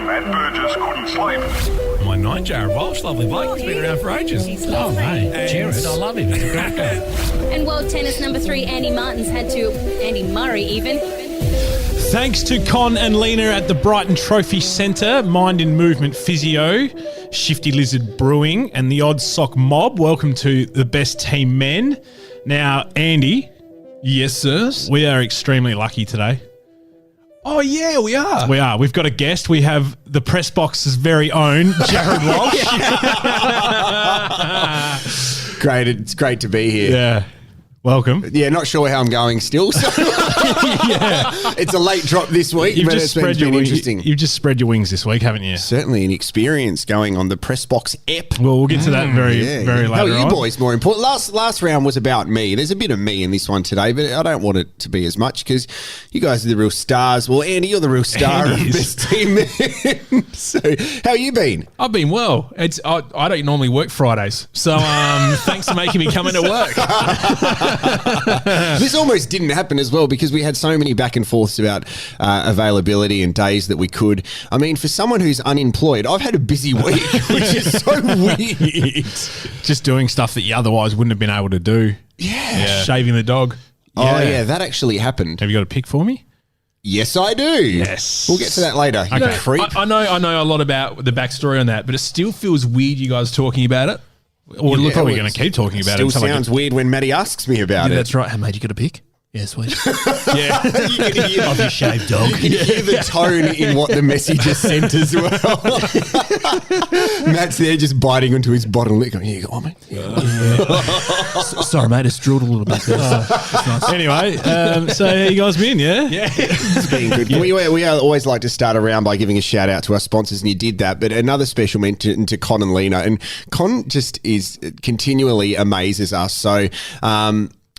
Matt Burgess couldn't sleep. My night, Jarrod Walsh, lovely bloke. He's been around for ages. Oh, mate. Jarrod, I love him. He's a great guy. And world tennis number 3, Andy Martins, had to, Andy Murray even. Thanks to Con and Lena at the Brighton Trophy Centre, Mind and Movement Physio, Shifty Lizard Brewing, and the Odd Sock Mob. Welcome to the Best Team Men. Now, Andy. Yes, sirs. We are extremely lucky today. Oh, yeah, we are. We are. We've got a guest. We have the press box's very own Jarrod Walsh. Great. It's great to be here. Yeah. Welcome. Yeah, not sure how I'm going still. So Yeah. it's a late drop this week, but it's been interesting. You've just spread your wings this week, haven't you? Certainly an experience going on the Pressbox app. Well, we'll get to that very later How are you on. boys more important? Last round was about me. There's a bit of me in this one today, but I don't want it to be as much because you guys are the real stars. Well, Andy, you're the real star of Best Team Men. So how you been? I've been well. I don't normally work Fridays, so thanks for making me come into work. This almost didn't happen as well because we had so many back and forths about availability and days that we could. I mean, for someone who's unemployed, I've had a busy week, which is so weird. Just doing stuff that you otherwise wouldn't have been able to do. Yeah. Shaving the dog. Oh, yeah, that actually happened. Have you got a pick for me? Yes, I do. Yes. We'll get to that later. You Okay. creep. I know a lot about the backstory on that, but it still feels weird you guys talking about it. Or we're probably going to keep talking about Still it. sounds weird when Matty asks me about it. That's right. Hey, mate, you got a pick? Yeah, sweet. Yeah. You can hear Of your shaved dog. You can hear the tone in what the message is sent as well. Matt's there just biting into his bottom lip going, here you go, mate. Sorry, mate, it's drilled a little bit there. It's nice. Anyway, so how you guys been, yeah? Yeah. It's been good. We always like to start around by giving a shout out to our sponsors, and you did that. But another special mention to Con and Lena. And Con just continually amazes us. So,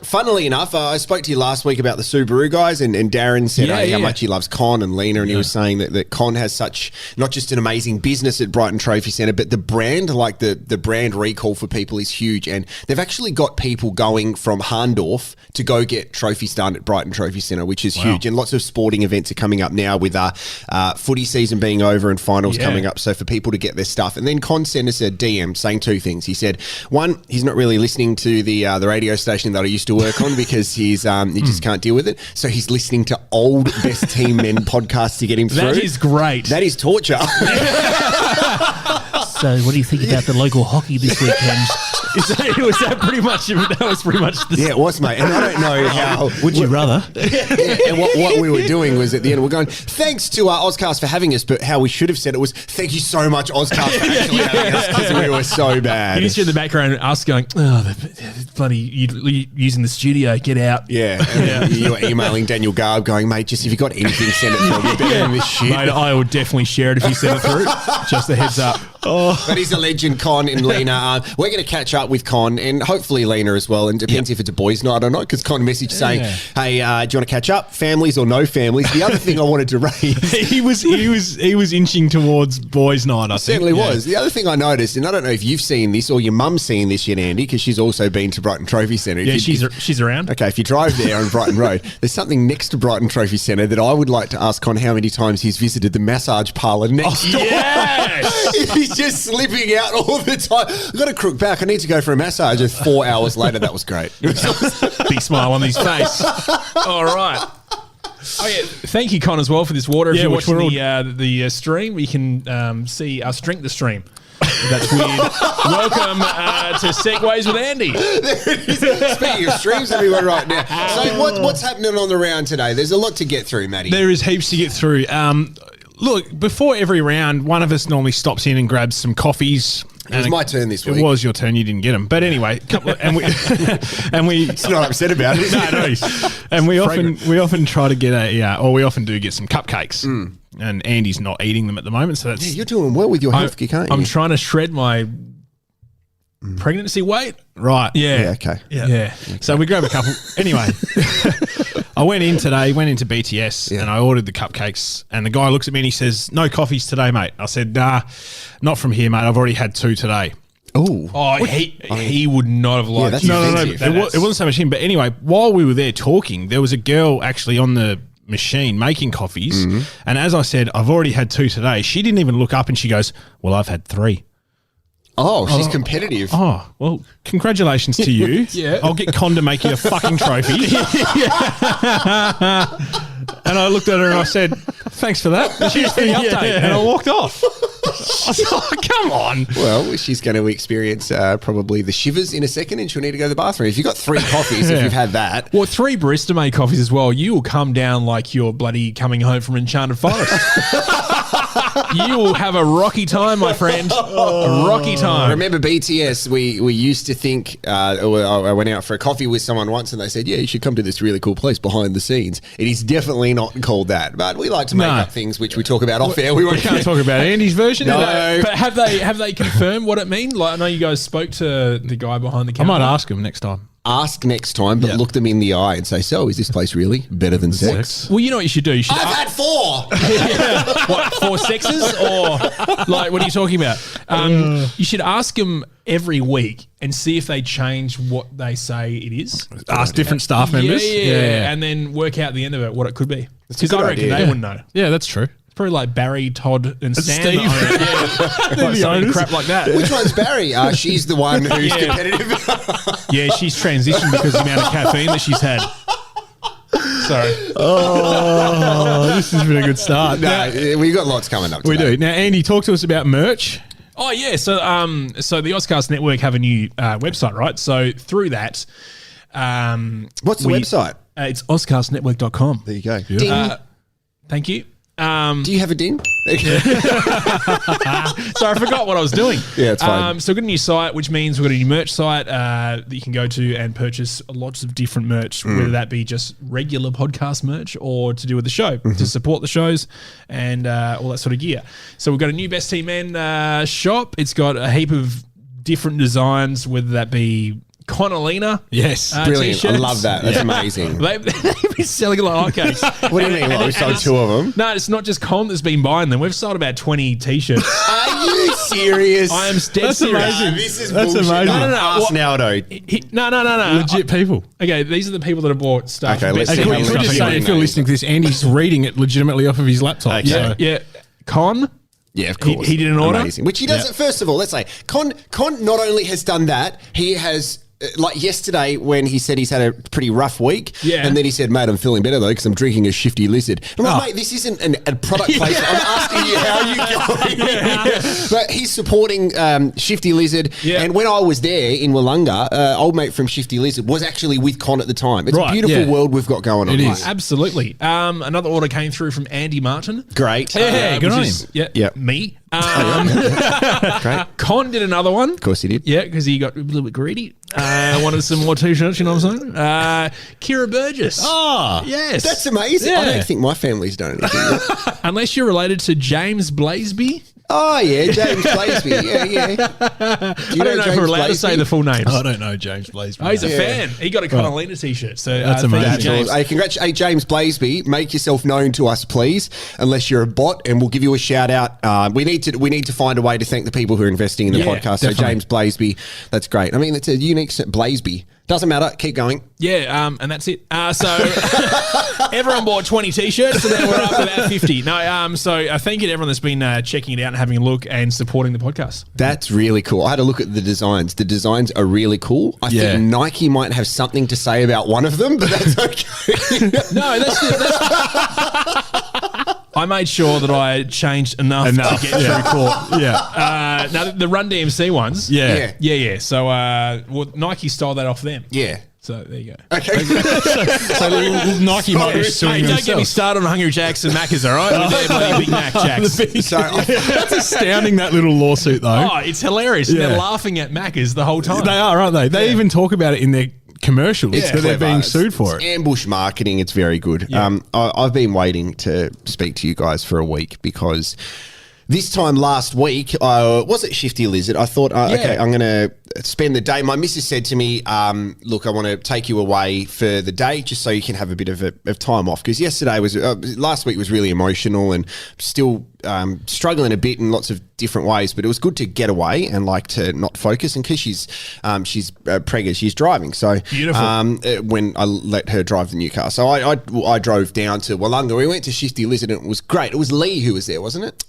funnily enough, I spoke to you last week about the Subaru guys, and Darren said how much he loves Con and Lena, and he was saying that Con has such, not just an amazing business at Brighton Trophy Centre, but the brand, like the brand recall for people is huge, and they've actually got people going from Harndorf to go get trophies done at Brighton Trophy Centre, which is huge, and lots of sporting events are coming up now with footy season being over and finals coming up, so for people to get their stuff. And then Con sent us a DM saying two things. He said, one, he's not really listening to the radio station that I used to work on because he just can't deal with it. So he's listening to old Best Team Men podcasts to get him through. That is great. That is torture. So what do you think about the local hockey this weekend? Was that pretty much the Yeah, it was, mate. And I don't know how. Would you rather? And what we were doing was at the end, we're going, thanks to Ozcast for having us, but how we should have said it was, thank you so much, Ozcast, for actually having us, because we were so bad. You just hear in the background us going, oh, bloody, you using the studio, get out. Yeah. And you were emailing Daniel Garb going, mate, just if you got anything, send it through. We're better than this shit. Mate, I would definitely share it if you send it through. Just a heads up. But he's a legend, Con and Lena. We're going to catch up with Con and hopefully Lena as well. And depends if it's a boys' night or not, because Con messaged saying, hey, do you want to catch up? Families or no families? The other thing I wanted to raise. he was inching towards boys' night, I think. Certainly was. The other thing I noticed, and I don't know if you've seen this or your mum's seen this yet, Andy, because she's also been to Brighton Trophy Centre. Yeah, she's around. Okay, if you drive there on Brighton Road, there's something next to Brighton Trophy Centre that I would like to ask Con how many times he's visited the massage parlour next door. Yes! He's just slipping out all the time. I've got a crook back. I need to go for a massage. And 4 hours later, that was great. Big smile on his face. All right. Oh yeah, thank you, Con, as well for this water. If you're watching the stream, we can see us drink the stream. That's weird. Welcome to Segways with Andy. Speaking of streams, everyone right now. So what's happening on the round today? There's a lot to get through, Matty. There is heaps to get through. Look, before every round, one of us normally stops in and grabs some coffees. It was my turn this week. It was your turn. You didn't get them, but anyway, and we It's not upset about it. No. And we often try to get we often do get some cupcakes. And Andy's not eating them at the moment, so that's you're doing well with your health kick, aren't you? I'm trying to shred my pregnancy weight. right. Yeah, okay. Yeah. So we grab a couple. Anyway, I went into BTS and I ordered the cupcakes, and the guy looks at me and he says, "No coffees today, mate." I said, "Nah, not from here, mate. I've already had 2 today." Oh, He would not have liked that's you. No. offensive. It wasn't so much him. But anyway, while we were there talking, there was a girl actually on the machine making coffees. And as I said, I've already had 2 today. She didn't even look up and she goes, well, I've had 3. Oh, she's competitive. Oh, well, congratulations to you. Yeah. I'll get Con to make you a fucking trophy. And I looked at her and I said, thanks for that. And cheers for the update. And I walked off. I was like, come on. Well, she's going to experience probably the shivers in a second and she'll need to go to the bathroom. If you've got 3 coffees, if you've had that. Well, 3 barista-made coffees as well. You will come down like you're bloody coming home from Enchanted Forest. You will have a rocky time, my friend. A rocky time. Remember BTS, we used to think, I went out for a coffee with someone once and they said, yeah, you should come to this really cool place behind the scenes. It is definitely not called that, but we like to make up things which we talk about off air. We can't talk about Andy's version. No. But have they confirmed what it means? Like, I know you guys spoke to the guy behind the I counter. might ask him next time. Ask next time, but look them in the eye and say, so is this place really better than sex? Well, you know what you should do. You should I've had 4. what, 4 sexes? Or, like, what are you talking about? You should ask them every week and see if they change what they say it is. Ask different staff members. Yeah. And then work out the end of it what it could be. Because good I reckon idea. they wouldn't know. Yeah, that's true. Probably like Barry, Todd, and Stan. Steve. That own it. Like something crap like that. Which one's Barry? She's the one who's competitive. Yeah, she's transitioned because of the amount of caffeine that she's had. Sorry. Oh, this has been a good start. No, we've got lots coming up today. We do. Now, Andy, talk to us about merch. Oh, yeah. So the Ozcast Network have a new website, right? So through that... What's the website? It's ozcastnetwork.com. There you go. Ding. Thank you. Do you have a din? Sorry, I forgot what I was doing. Yeah, it's fine. So we've got a new site, which means we've got a new merch site that you can go to and purchase lots of different merch, whether that be just regular podcast merch or to do with the show, to support the shows and all that sort of gear. So we've got a new Best Team Men shop. It's got a heap of different designs, whether that be Connolina. Yes. Brilliant. T-shirts. I love that. That's amazing. They've been selling like hotcakes. What do you mean? Like, we sold 2 of them? No, it's not just Con that's been buying them. We've sold about 20 T-shirts. Are you serious? I am dead serious. amazing. This is That's bullshit. amazing. No. What- Naldo. No. Legit people. Okay, these are the people that have bought stuff. Okay, let's Best see Team how Men Can we legit just stuff. say, you if you're are. listening to this, Andy's reading it legitimately off of his laptop. Okay. So. Yeah. Con. Yeah, of course. He did an order? Amazing. Which he doesn't, first of all, let's say, Con not only has done that, he has... Like yesterday when he said he's had a pretty rough week, and then he said, mate, I'm feeling better though because I'm drinking a shifty lizard. I'm like, mate, this isn't a product placement. I'm asking you how you going. But he's supporting Shifty Lizard. Yeah. And when I was there in Wollonga, old mate from Shifty Lizard was actually with Con at the time. It's a beautiful world we've got going on. It here. is. Absolutely. Another order came through from Andy Martin. Great. Hey, good which on is- him. Yeah, Yep. me. Great. Con did another one. Of course he did. Yeah, because he got a little bit greedy. Wanted some more T-shirts, you know what I'm saying? Kira Burgess. Ah. Yes. That's amazing. I Yeah. don't think my family's done anything yet. Unless you're related to James Blaseby. Oh, yeah, James Blaseby. Yeah. Do you I don't know if we're allowed to say the full names. I don't know James Blaze. Oh, he's a fan. He got a Connolina T-shirt. So That's thank you, amazing. James. Hey, congratulations, James Blaseby. Make yourself known to us, please. Unless you're a bot, and we'll give you a shout out. We need to find a way to thank the people who are investing in the podcast. definitely. So James Blaseby, that's great. I mean, it's a unique Blaseby. Doesn't matter. Keep going. Yeah, and that's it. So everyone bought 20 T-shirts, so then we're up to about 50. No, so thank you to everyone that's been checking it out and having a look and supporting the podcast. That's really cool. I had a look at the designs. The designs are really cool. I think Nike might have something to say about one of them, but that's okay. No, that's I made sure that I changed enough. to get through court. Yeah. Now, the Run DMC ones. Yeah. Yeah. So Nike stole that off them. Yeah. So there you go. Okay. So Nike might be Hey, suing don't get me themselves. started on Hungry Jacks and Macca's, all right? With their bloody Big Mac Jacks. So That's astounding, that little lawsuit, though. Oh, it's hilarious. And Yeah. they're laughing at Macca's the whole time. They are, aren't they? They even talk about it in their commercials that they're clever. being It's- sued for it's it. ambush marketing. It's very good. I've been waiting to speak to you guys for a week because this time last week, was it Shifty Lizard? I thought, okay, I'm going to spend the day. My missus said to me, look, I want to take you away for the day just so you can have a bit of time off. Because last week was really emotional and still struggling a bit in lots of different ways. But it was good to get away and like to not focus. And because she's preggers, she's driving. So beautiful. When I let her drive the new car. So I drove down to Wollonga. We went to Shifty Lizard and it was great. It was Lee who was there, wasn't it?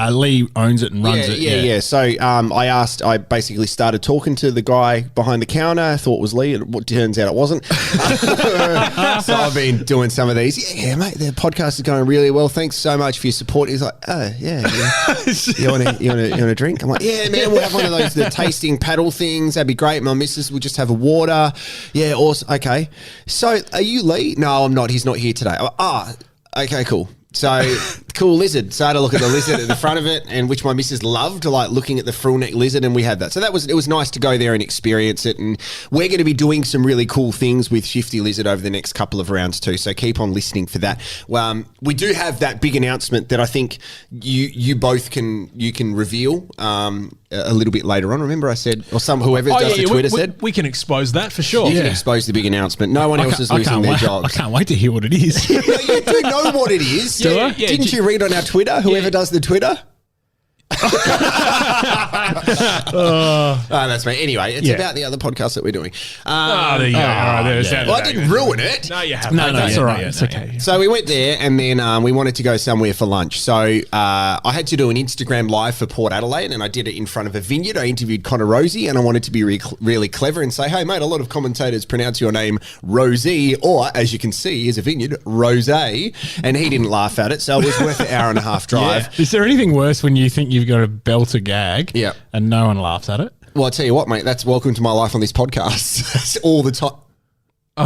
Lee owns it and runs it. Yeah. So I basically started talking to the guy behind the counter. I thought it was Lee. It turns out it wasn't. So I've been doing some of these. Yeah, mate, the podcast is going really well. Thanks so much for your support. He's like, oh, yeah. You want a drink? I'm like, yeah, man, we'll have one of those, the tasting paddle things. That'd be great. My missus will just have a water. Yeah, awesome. Okay. So are you Lee? No, I'm not. He's not here today. Okay, cool. So, cool lizard. So I had to look at the lizard at the front of it, and which my missus loved, like looking at the frill neck lizard, and we had that. So it was nice to go there and experience it, and we're going to be doing some really cool things with Shifty Lizard over the next couple of rounds too. So keep on listening for that. We do have that big announcement that I think you both can reveal a little bit later on. Remember I said, or whoever does the Twitter said? We can expose that for sure. You can expose the big announcement. No one else is losing their jobs. I can't wait to hear what it is. You do know what it is. Didn't you read on our Twitter? Whoever does the Twitter? That's right. Anyway, it's about the other podcast that we're doing. There you go. I didn't ruin it. No, you haven't. No, that's all right. It's okay. So we went there, and then we wanted to go somewhere for lunch. So I had to do an Instagram live for Port Adelaide, and I did it in front of a vineyard. I interviewed Connor Rosie, and I wanted to be really clever and say, hey, mate, a lot of commentators pronounce your name Rosie, or as you can see, is a vineyard, Rosé, and he didn't laugh at it, so it was worth an hour and a half drive. Is there anything worse when you think you've got a belt a gag and no one laughs at it? Well, I tell you what, mate, that's welcome to my life on this podcast. That's all the time. So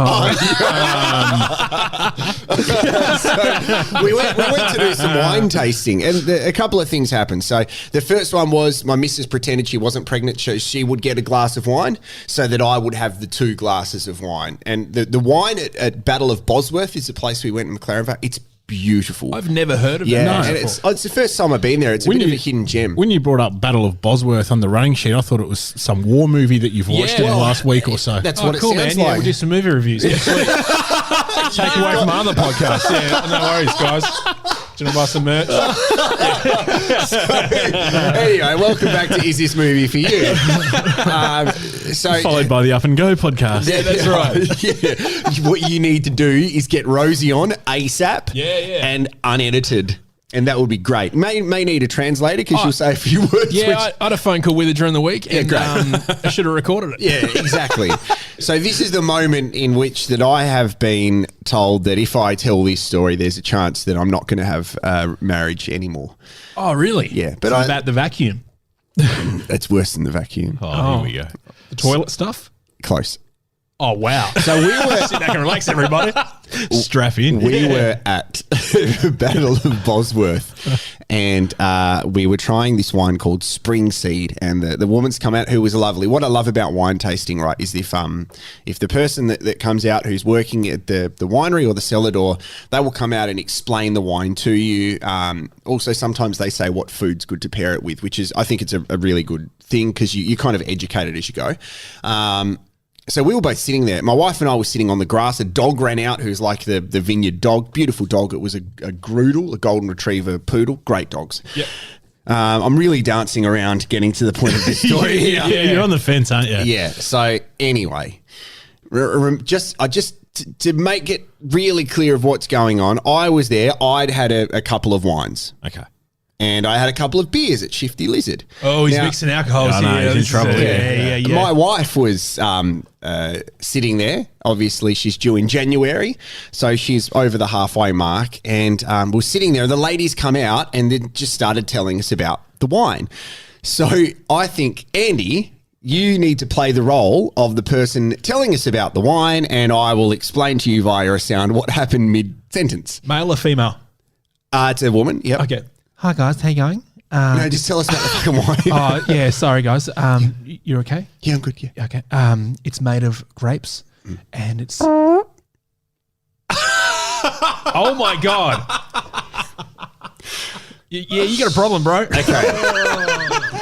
we went to do some wine tasting, and a couple of things happened. So the first one was my missus pretended she wasn't pregnant, so she would get a glass of wine so that I would have the 2 glasses of wine. And the wine at Battle of Bosworth is the place we went in McLaren. It's beautiful. I've never heard of it. Yeah, and it's the first time I've been there. It's a bit of a hidden gem. When you brought up Battle of Bosworth on the running sheet, I thought it was some war movie that you've watched in the last week or so. That's what it cool, sounds man. like. Yeah, we'll do some movie reviews. Take away from other podcasts. Yeah, no worries, guys. Do you want to buy some merch? Anyway, welcome back to Is This Movie For You? Followed by the Up and Go podcast. Yeah, that's right. What you need to do is get Rosie on ASAP and unedited. And that would be great. May need a translator because you'll say a few words. Yeah, I had a phone call with her during the week, and great. I should have recorded it. Yeah, exactly. So this is the moment in which that I have been told that if I tell this story, there's a chance that I'm not going to have marriage anymore. Oh, really? Yeah. But about the vacuum. It's worse than the vacuum. Here we go. The toilet stuff? Close. Oh, wow. So we were... Sit back and relax, everybody. Strap in. We were at Battle of Bosworth, and we were trying this wine called Spring Seed, and the woman's come out who was lovely. What I love about wine tasting, right, is if the person that comes out who's working at the winery or the cellar door, they will come out and explain the wine to you. Also, sometimes they say what food's good to pair it with, which is, I think it's a really good thing because you kind of educate it as you go. So we were both sitting there. My wife and I were sitting on the grass. A dog ran out who's like the vineyard dog. Beautiful dog. It was a Groodle, a golden retriever poodle. Great dogs. Yep. I'm really dancing around getting to the point of this story here. You're on the fence, aren't you? Yeah. So anyway, to make it really clear of what's going on, I was there. I'd had a couple of wines. Okay. And I had a couple of beers at Shifty Lizard. Oh, he's mixing alcohols here. He's in trouble. Yeah. My wife was sitting there. Obviously, she's due in January, so she's over the halfway mark. And we're sitting there. The ladies come out and then just started telling us about the wine. So I think, Andy, you need to play the role of the person telling us about the wine, and I will explain to you via a sound what happened mid-sentence. Male or female? It's a woman, yep. Okay. Hi guys, how you going? No, just tell us about the fucking wine. Oh yeah, sorry guys. You're okay? Yeah, I'm good, yeah. Okay. It's made of grapes, and it's. Oh my God. Yeah, you got a problem, bro. Okay.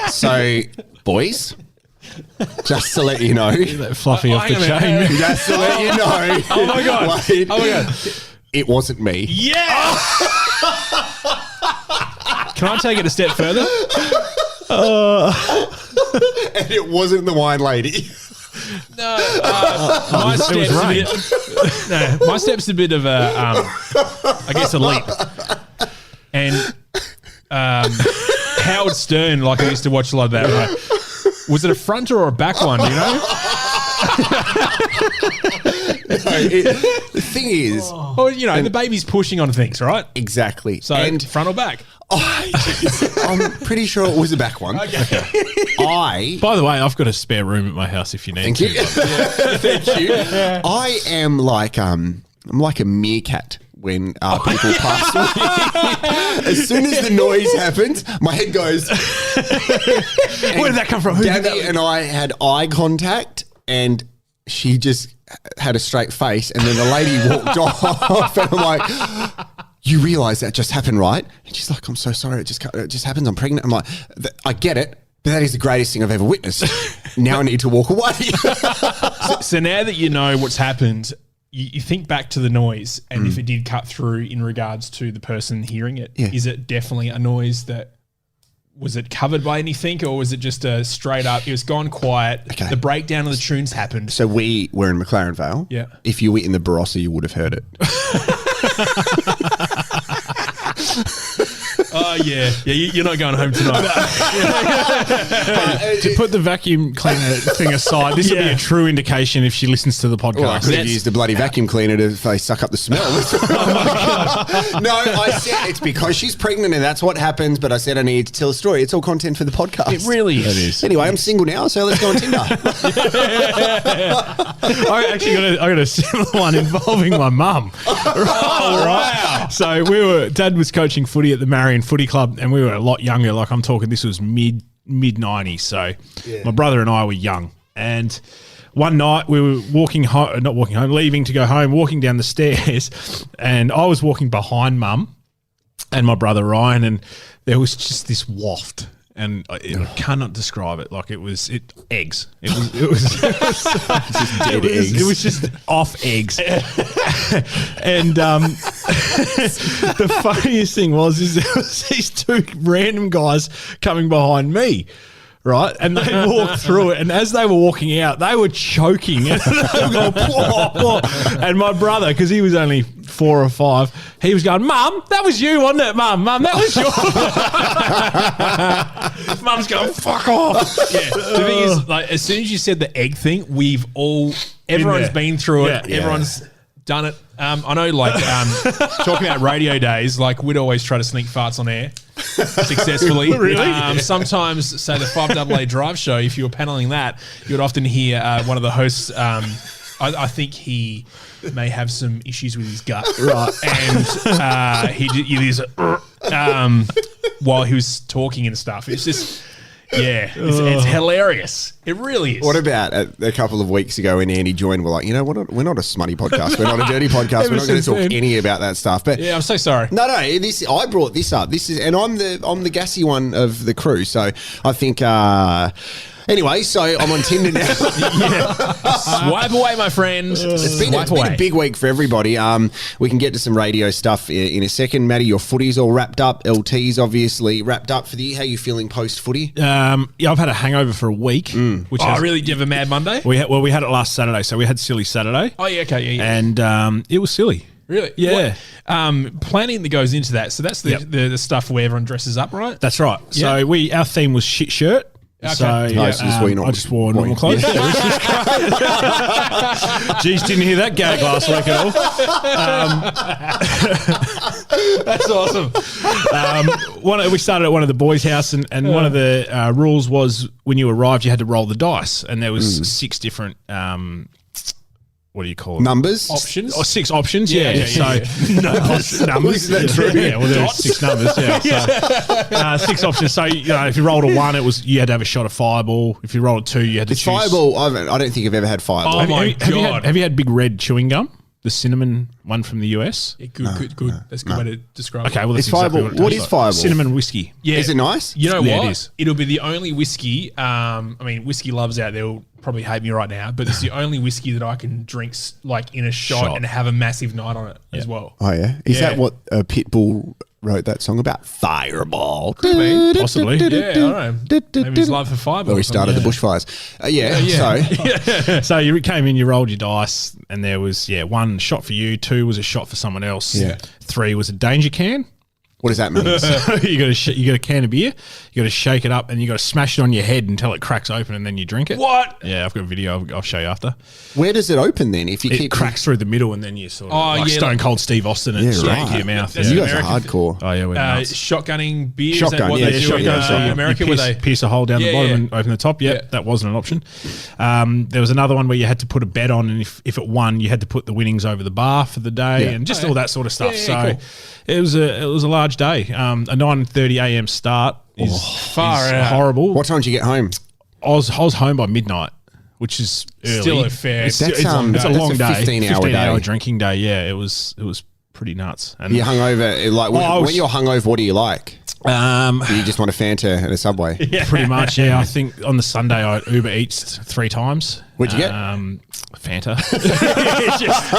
So, boys, just to let you know. That fluffy off the chain. Just to let you know. Oh, my God. Wait, Oh, my God. it wasn't me. Yeah. Can I take it a step further? And it wasn't the wine lady. No, my step's a bit of a, I guess, a leap. And Howard Stern, like I used to watch a lot of that, right? Was it a front or a back one, you know? The thing is... Well, you know, the baby's pushing on things, right? Exactly. So, front or back? I'm pretty sure it was a back one. Okay. By the way, I've got a spare room at my house if you need Thank to. you. Thank you. I am like I'm like a meerkat when people pass me. As soon as the noise happens, my head goes. Where did that come from? Who did Gabby that? and I had eye contact, and she just had a straight face, and then the lady walked off, and I'm like, you realise that just happened, right? And she's like, I'm so sorry, it just happens, I'm pregnant. I'm like, I get it, but that is the greatest thing I've ever witnessed. Now I need to walk away. So now that you know what's happened, you think back to the noise, and if it did cut through in regards to the person hearing it, is it definitely a noise that, was it covered by anything, or was it just a straight up, it was gone quiet, the breakdown of the tunes happened? So we were in McLaren Vale. Yeah. If you were in the Barossa, you would have heard it. Oh, yeah. Yeah, you're not going home tonight. To put the vacuum cleaner thing aside, this will be a true indication if she listens to the podcast. Well, I could have used a bloody vacuum cleaner to suck up the smell. No, I said it's because she's pregnant and that's what happens, but I said I need to tell a story. It's all content for the podcast. It really is. It is. Anyway, I'm single now, so let's go on Tinder. I got a similar one involving my mum. Right. So Dad was coaching footy at the Marion Footy Club, and we were a lot younger. Like I'm talking, this was mid 90s. So my brother and I were young, and one night we were leaving to go home, walking down the stairs, and I was walking behind Mum and my brother Ryan, and there was just this waft. And I cannot describe it. Like eggs. It was just dead eggs. It was just off eggs. And the funniest thing was there was these two random guys coming behind me. Right, and they walked through it, and as they were walking out, they were choking, and they were going, "Whoa, whoa." And my brother, because he was only 4 or 5, he was going, "Mum, that was you, wasn't it, Mum? Mum, that was you." Mum's going, "Fuck off." Yeah. The thing is, like, as soon as you said the egg thing, everyone's been through it. Yeah. Everyone's done it. I know, like, talking about radio days, like, we'd always try to sneak farts on air successfully. Really? Sometimes, say, the 5AA Drive show, if you were paneling that, you would often hear one of the hosts, I think he may have some issues with his gut. Right. And he did this while he was talking and stuff. It's just... Yeah, it's hilarious. It really is. What about a couple of weeks ago when Andy joined? We're like, you know, we're not a smutty podcast. We're not a dirty podcast. We're not going to talk any about that stuff. But yeah, I'm so sorry. No. I brought this up. And I'm the gassy one of the crew. So I think. Anyway, so I'm on Tinder now. Swipe away, my friend. It's been a big week for everybody. We can get to some radio stuff in a second. Matty, your footy's all wrapped up. LT's obviously wrapped up for the year. How are you feeling post-footy? Yeah, I've had a hangover for a week. Which really? Did you have a Mad Monday? We had it last Saturday, so we had Silly Saturday. Oh, yeah, okay. Yeah. And it was silly. Really? Yeah. Planning that goes into that. So that's the stuff where everyone dresses up, right? That's right. Yeah. So our theme was shit shirt. Okay. So I just wore normal clothes. Jeez, didn't hear that gag last week at all. That's awesome. We started at one of the boys' house, and one of the rules was when you arrived, you had to roll the dice, and there was 6 different. What do you call it? Numbers? Options? 6 options, yeah. Numbers. Is that true? Yeah, well, there were 6 numbers, yeah. So, 6 options. So, if you rolled a 1, you had to have a shot of Fireball. If you rolled a 2, you had to choose. Fireball, I don't think I've ever had Fireball. Oh, my God. Have you had Big Red chewing gum? the cinnamon one from the US. Yeah, good. That's a good way to describe it. Okay, well, that's It's Fireball. exactly What it is tastes Fireball? Cinnamon whiskey. Yeah. Is it nice? You know Yeah, what? it is. It'll be the only whiskey. I mean, whiskey lovers out there will probably hate me right now, but it's the only whiskey that I can drink like in a shot and have a massive night on it as well. Oh, yeah? Is Yeah. that what Pitbull wrote that song about? Fireball. Possibly. Yeah, I don't know. Maybe his love for fibre. Where we started the bushfires. So, So you came in, you rolled your dice, and there was one shot for you, 2 was a shot for someone else, 3 was a danger can. what does that mean? So you got a can of beer, you got to shake it up, and you got to smash it on your head until it cracks open, and then you drink it. What? Yeah, I've got a video. I'll show you after. Where does it open then? If you It keep cracks through the middle, and then you sort of like yeah, Stone like- Cold Steve Austin and straight right. into your mouth. That's You Yeah. guys are American. hardcore. Oh yeah, we're nuts. Shotgunning beer. Is Shotgun, that what yeah, they do in shotgun. America? You Where pierce, they pierce a hole down the Yeah, bottom yeah. and open the top. Yep, Yeah. that wasn't an option. There was another one where you had to put a bet on, and if it won, you had to put the winnings over the bar for the day, Yeah. and just all that sort of stuff. Yeah, yeah, so it was a large day. A 9:30 a.m. start is Far out. horrible. What time did you get home? I was home by midnight, which is early. Still a fair. It's, That's, it's a that's a long day. 15-hour day. drinking day. Yeah, it was pretty nuts. And You hungover, like when you're hungover, what do you like? Do you just want a Fanta and a Subway? pretty much. Yeah, I think on the Sunday I Uber Eats 3 times. What'd you get? Fanta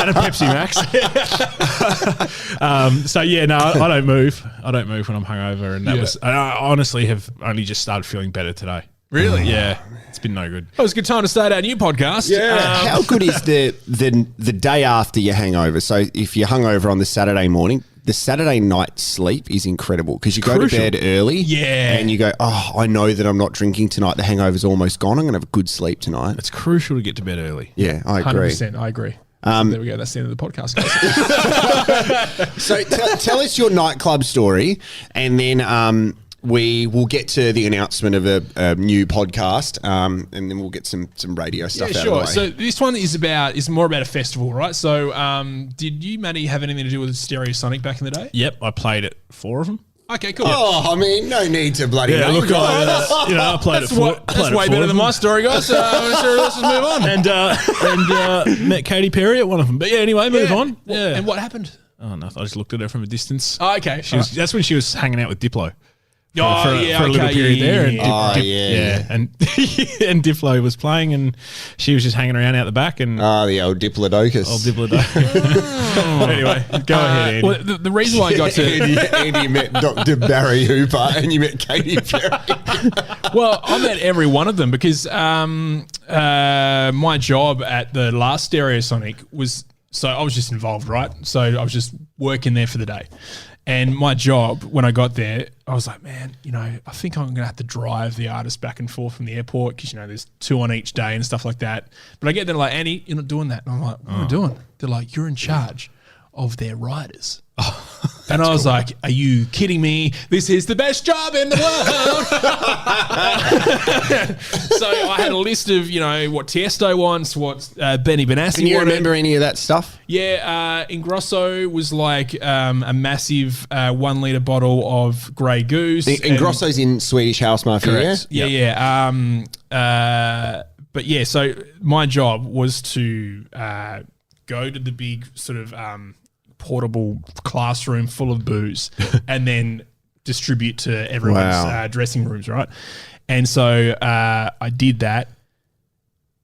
and a Pepsi Max. So yeah, no, I don't move. I don't move when I'm hungover, and I honestly have only just started feeling better today. Really? Yeah, it's been no good. That was a good time to start our new podcast. How good is the day after your hangover? So if you're hungover on the Saturday morning, the Saturday night sleep is incredible because you go to bed early, and you go, oh, I know that I'm not drinking tonight. The hangover's almost gone. I'm going to have a good sleep tonight. It's crucial to get to bed early. Yeah, I agree. 100%. I agree. There we go. That's the end of the podcast, guys. So tell us your nightclub story, and then we will get to the announcement of a new podcast, and then we'll get some radio stuff out of the way. So this one is more about a festival, right? So did you, Matty, have anything to do with Stereosonic back in the day? Yep, I played at 4 of them. Okay, cool. Oh, I mean, no need to bloody Yeah, name look, drop. I played at 4. That's way better than my story, guys. So let's just move on. And met Katy Perry at one of them. But yeah, anyway, move on. Yeah. And what happened? Oh, nothing. I just looked at her from a distance. Oh, okay. That's when she was hanging out with Diplo. For yeah, a little okay, period there. And yeah. And and Diplo was playing, and she was just hanging around out the back. And The old Diplodocus. Anyway, go ahead, Andy. Well, the reason why I got to Andy met Dr. Barry Hooper, and you met Katy Perry. well, I met every one of them because my job at the last Stereosonic was I was just involved, right? So I was just working there for the day. And my job, when I got there, I was like, man, I think I'm going to have to drive the artist back and forth from the airport because, there's 2 on each day and stuff like that. But I get there like, Andy, you're not doing that. And I'm like, what am I doing? They're like, you're in charge of their riders. And I was like, are you kidding me? This is the best job in the world. So I had a list of, what Tiesto wants, what Benny Benassi Can you wanted. remember any of that stuff? Yeah, Ingrosso was like a massive 1 litre bottle of Grey Goose. Ingrosso's in Swedish House Mafia. Correct. Yeah. But yeah, so my job was to go to the big sort of portable classroom full of booze and then distribute to everyone's dressing rooms, right? And so I did that.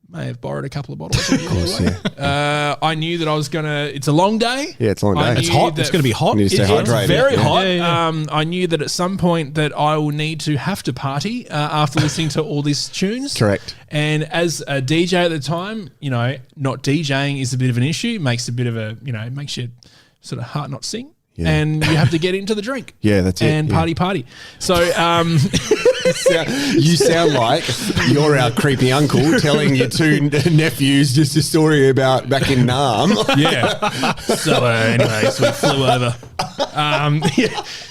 May have borrowed a couple of bottles. Of course, yeah. I knew that I was it's a long day. Yeah, it's a long day. It's hot. It's going to be hot. You need to stay It's hydrated. very hot. Yeah. I knew that at some point that I will need to have to party after listening to all these tunes. Correct. And as a DJ at the time, not DJing is a bit of an issue. Makes a bit of a, it makes you sort of heart not sing. Yeah. And you have to get into the drink. Yeah, that's it. And party. So, You sound like you're our creepy uncle telling your 2 nephews just a story about back in Nam. yeah. So anyway, so we flew over.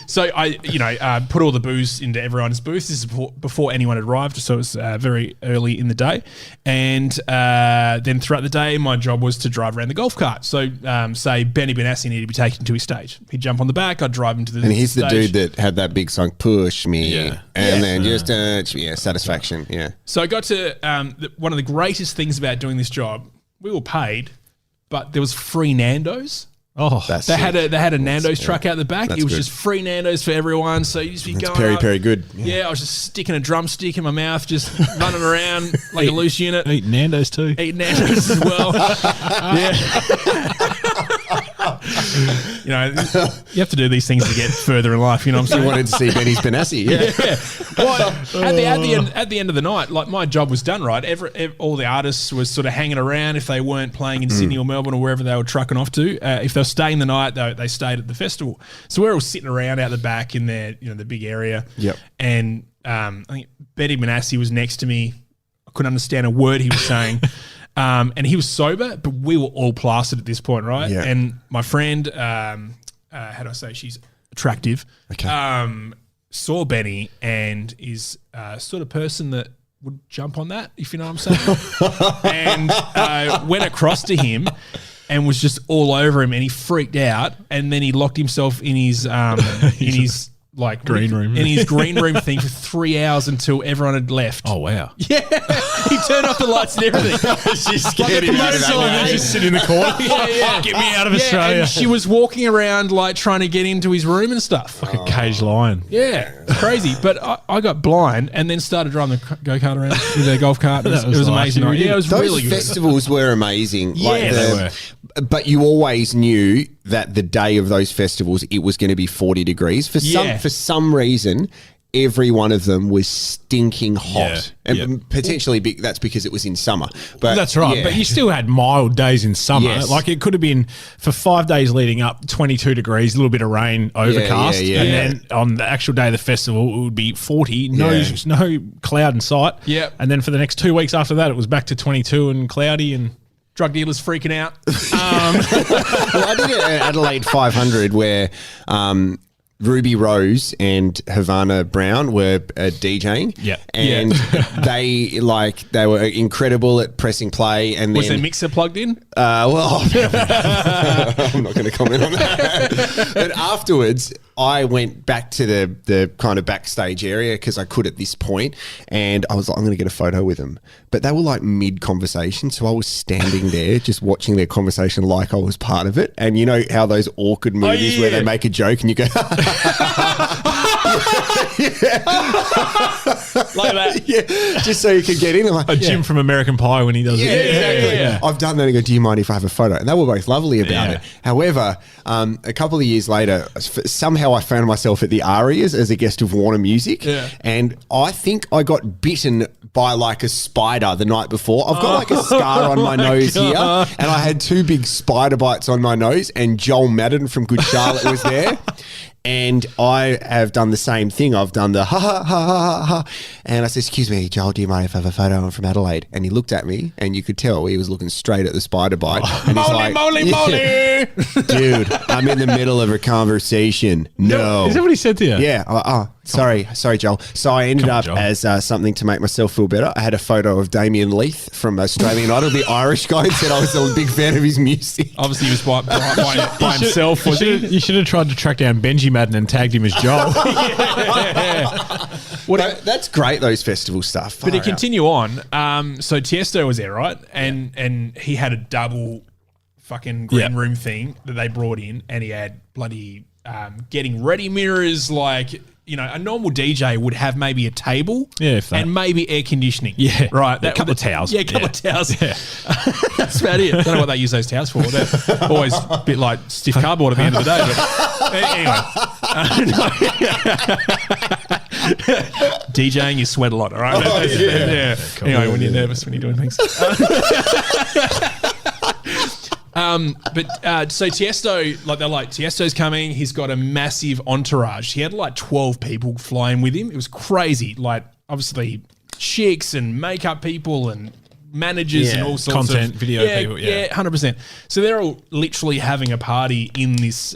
So I, put all the booze into everyone's booth. This is before anyone had arrived, so it was very early in the day. And then throughout the day, my job was to drive around the golf cart. So say Benny Benassi needed to be taken to his stage. He'd jump on the back, I'd drive him to the And he's stage. the dude that had that big song, Push Me. Yeah. And then just, satisfaction. Yeah. So I got to one of the greatest things about doing this job, we were paid, but there was free Nando's. Oh, they had a Nando's truck out the back. It was just free Nando's for everyone. So you just be going very, up. very good. Yeah, I was just sticking a drumstick in my mouth, just running around like a loose unit. Eating Nando's too. Eating Nando's as well. You know, you have to do these things to get further in life. You know what I'm saying? You wanted to see Benny's Benassi. Yeah. Well, at the end of the night, like my job was done, right? All the artists was sort of hanging around if they weren't playing in Sydney or Melbourne or wherever they were trucking off to. If they were staying the night, they stayed at the festival. So we're all sitting around out the back in their, the big area. Yep. And I think Betty Benassi was next to me. I couldn't understand a word he was saying. And he was sober, but we were all plastered at this point, right? Yeah. And my friend, how do I say, she's attractive, saw Benny and is sort of person that would jump on that, if you know what I'm saying, and went across to him and was just all over him, and he freaked out, and then he locked himself in his green room thing for 3 hours until everyone had left. Oh, wow. Yeah. He turned off the lights and everything. She's scared him out of that. Just sit in the corner. Get me out of Australia. And she was walking around like trying to get into his room and stuff. Like a caged lion. Yeah, it's crazy. But I got blind and then started driving the go-kart around with their golf cart. It was amazing. Yeah, it was really good. Those festivals were amazing. Yeah, they were. But you always knew that the day of those festivals, it was going to be 40 degrees. For some reason, every one of them was stinking hot. And potentially that's because it was in summer. But that's right. But you still had mild days in summer. Yes. Like it could have been for 5 days leading up, 22 degrees, a little bit of rain, overcast. And then on the actual day of the festival, it would be 40, no cloud in sight. Yep. And then for the next 2 weeks after that, it was back to 22 and cloudy and drug dealers freaking out. Well, I did it at Adelaide 500 where Ruby Rose and Havana Brown were DJing. Yeah. And they were incredible at pressing play. And was their mixer plugged in? Well, I'm not going to comment on that. But afterwards, I went back to the kind of backstage area because I could at this point, and I was like, I'm going to get a photo with them. But they were like mid-conversation, so I was standing there just watching their conversation like I was part of it. And you know how those awkward movies where they make a joke and you go... Like that. Yeah, just so you could get in. Like, Jim from American Pie when he does it. Exactly. Yeah. I've done that and go, do you mind if I have a photo? And they were both lovely about it. However, a couple of years later, somehow I found myself at the Arias as a guest of Warner Music. Yeah. And I think I got bitten by like a spider the night before. I've got like a scar on my nose here, and I had 2 big spider bites on my nose, and Joel Madden from Good Charlotte was there. And I have done the same thing. I've done the ha ha ha ha ha. And I said, excuse me, Joel, do you mind if I have a photo? I'm from Adelaide. And he looked at me, and you could tell he was looking straight at the spider bite. And he's moly. Dude, I'm in the middle of a conversation. No. Is that what he said to you? Yeah. Sorry, Joel. So I ended up as something to make myself feel better. I had a photo of Damien Leith from Australian Idol, the Irish guy, and said I was a big fan of his music. Obviously, he was by himself. You should have tried to track down Benji Madden and tagged him as Joel. That's great, those festival stuff. But to continue on, so Tiesto was there, right? And he had a double fucking green room thing that they brought in, and he had bloody getting ready mirrors, like... You know, a normal DJ would have maybe a table and maybe air conditioning. Yeah. Right. A couple of towels. Yeah, a couple of towels. Yeah. That's about it. I don't know what they use those towels for. They're always a bit like stiff cardboard at the end of the day. But anyway. DJing, you sweat a lot, all right? Cool. Anyway, when you're nervous when you're doing things. So Tiesto, they're like, Tiesto's coming. He's got a massive entourage. He had like 12 people flying with him. It was crazy. Like, obviously, chicks and makeup people and managers and all sorts content, of video people. Yeah, 100%. So they're all literally having a party in this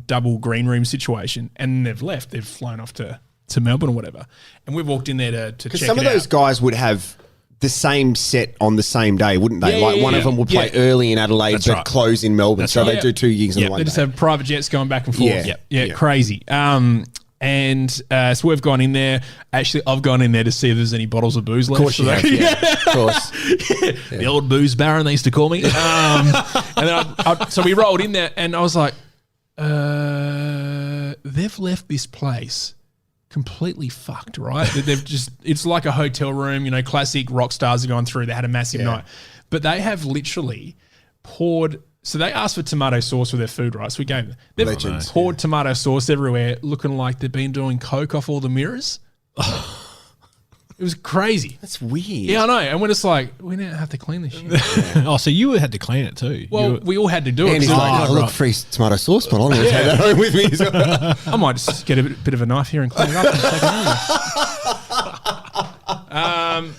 double green room situation, and they've left. They've flown off to Melbourne or whatever, and we've walked in there to check it out. Because some of those guys would have the same set on the same day, wouldn't they? One of them would play early in Adelaide close in Melbourne. They do 2 gigs in one They just day. have private jets going back and forth. Crazy. And And so we've gone in there. Actually, I've gone in there to see if there's any bottles of booze left. Of course you have, yeah. Of course. The old booze baron, they used to call me. And then so we rolled in there, and I was like, they've left this place completely fucked, right? They've just, it's like a hotel room, classic rock stars are going through. They had a massive night. But they have literally poured, so they asked for tomato sauce with their food, right? So we gave them. They've poured tomato sauce everywhere, looking like they've been doing coke off all the mirrors. It was crazy. That's weird. Yeah, I know. And we're just like, we don't have to clean this shit. Oh, so you had to clean it too? Well, we all had to do it. And he's like, look, free tomato sauce bottle. I'm going to take that home with me as well. I might just get a bit of a knife here and clean it up and take it over.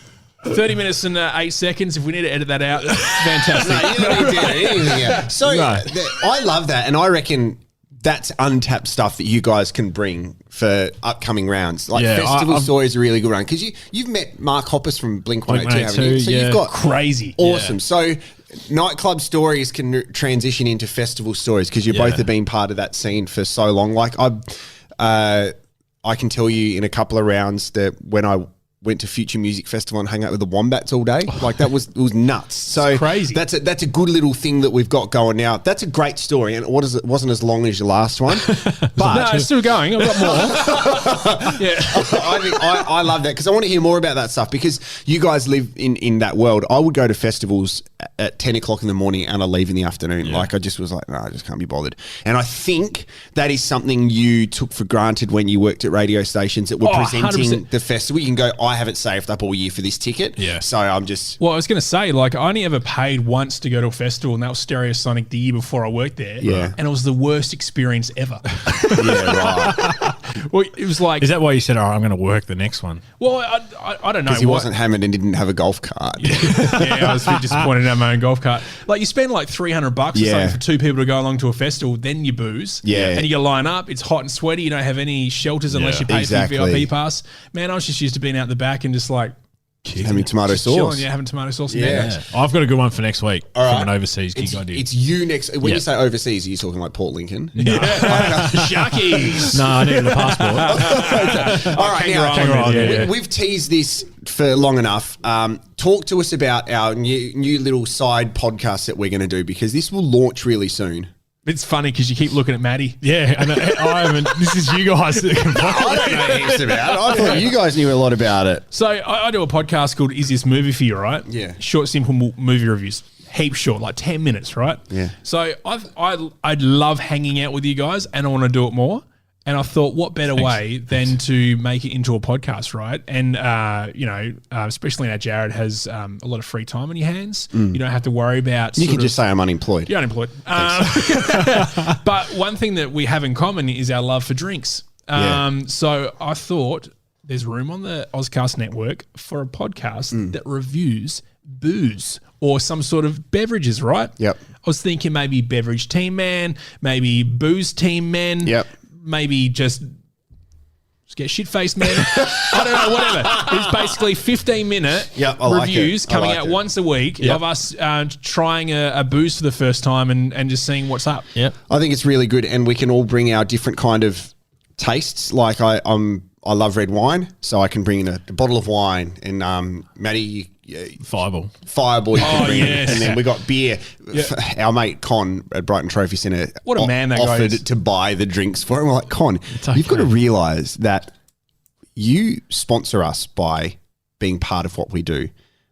30 minutes and 8 seconds. If we need to edit that out, fantastic. No, you don't need to edit anything out. So I love that, and I reckon that's untapped stuff that you guys can bring for upcoming rounds. Like Festival Story is a really good run because you've met Mark Hoppus from Blink-182, haven't you? So you've got crazy, awesome. So nightclub stories can transition into festival stories because you both have been part of that scene for so long. Like I can tell you in a couple of rounds that when I went to Future Music Festival and hung out with the Wombats all day. Like it was nuts. So it's crazy. That's a good little thing that we've got going now. That's a great story, and it wasn't as long as your last one, but no, it's still going. I've got more. Yeah, I love that because I want to hear more about that stuff because you guys live in that world. I would go to festivals at 10 o'clock in the morning and I leave in the afternoon. Like I just was like, no, I just can't be bothered. And I think that is something you took for granted when you worked at radio stations that were presenting 100%. The festival. You can go, I haven't saved up all year for this ticket. Yeah. So I'm just... Well, I was going to say, like, I only ever paid once to go to a festival, and that was Stereosonic the year before I worked there. Yeah. And it was the worst experience ever. Yeah, right. Well, it was like... Is that why you said, all right, I'm going to work the next one? Well, I don't know. Because he wasn't hammered and didn't have a golf cart. Yeah, I was a bit disappointed to have my own golf cart. Like, you spend like $300 or something for two people to go along to a festival, then you booze. Yeah. And you line up. It's hot and sweaty. You don't have any shelters unless you pay for your VIP pass. Man, I was just used to being out the back and just like... Having tomato sauce. Chilling, having tomato sauce. Yeah. I've got a good one for next week from an overseas gig I did. It's you next. When you say overseas, are you talking like Port Lincoln? No. Sharkies. No, I needed a passport. Okay. All right, now we've teased this for long enough. Talk to us about our new little side podcast that we're going to do because this will launch really soon. It's funny because you keep looking at Matty. Yeah, and I haven't. This is you guys. I don't know heaps about it. I thought you guys knew a lot about it. So I do a podcast called Is This Movie For You, right? Yeah. Short, simple movie reviews. Heap short, like 10 minutes, right? Yeah. So I love hanging out with you guys and I want to do it more. And I thought, what better way than to make it into a podcast, right? And, especially now Jarrod has a lot of free time on your hands. You don't have to worry about... You can just say I'm unemployed. You're unemployed. But one thing that we have in common is our love for drinks. So I thought there's room on the Ozcast network for a podcast that reviews booze or some sort of beverages, right? Yep. I was thinking maybe Beverage Team Man, maybe Booze Team Men. Yep. Maybe just get shit-faced, man. I don't know, whatever. It's basically 15-minute reviews coming out once a week of us trying a booze for the first time and just seeing what's up. Yeah, I think it's really good, and we can all bring our different kind of tastes. Like I love red wine, so I can bring in a bottle of wine, and Matty. Fireball you can bring in. And then we got beer. Our mate Con at Brighton Trophy Centre offered to buy the drinks for him. We're like, Con, you've got to realise that you sponsor us by being part of what we do.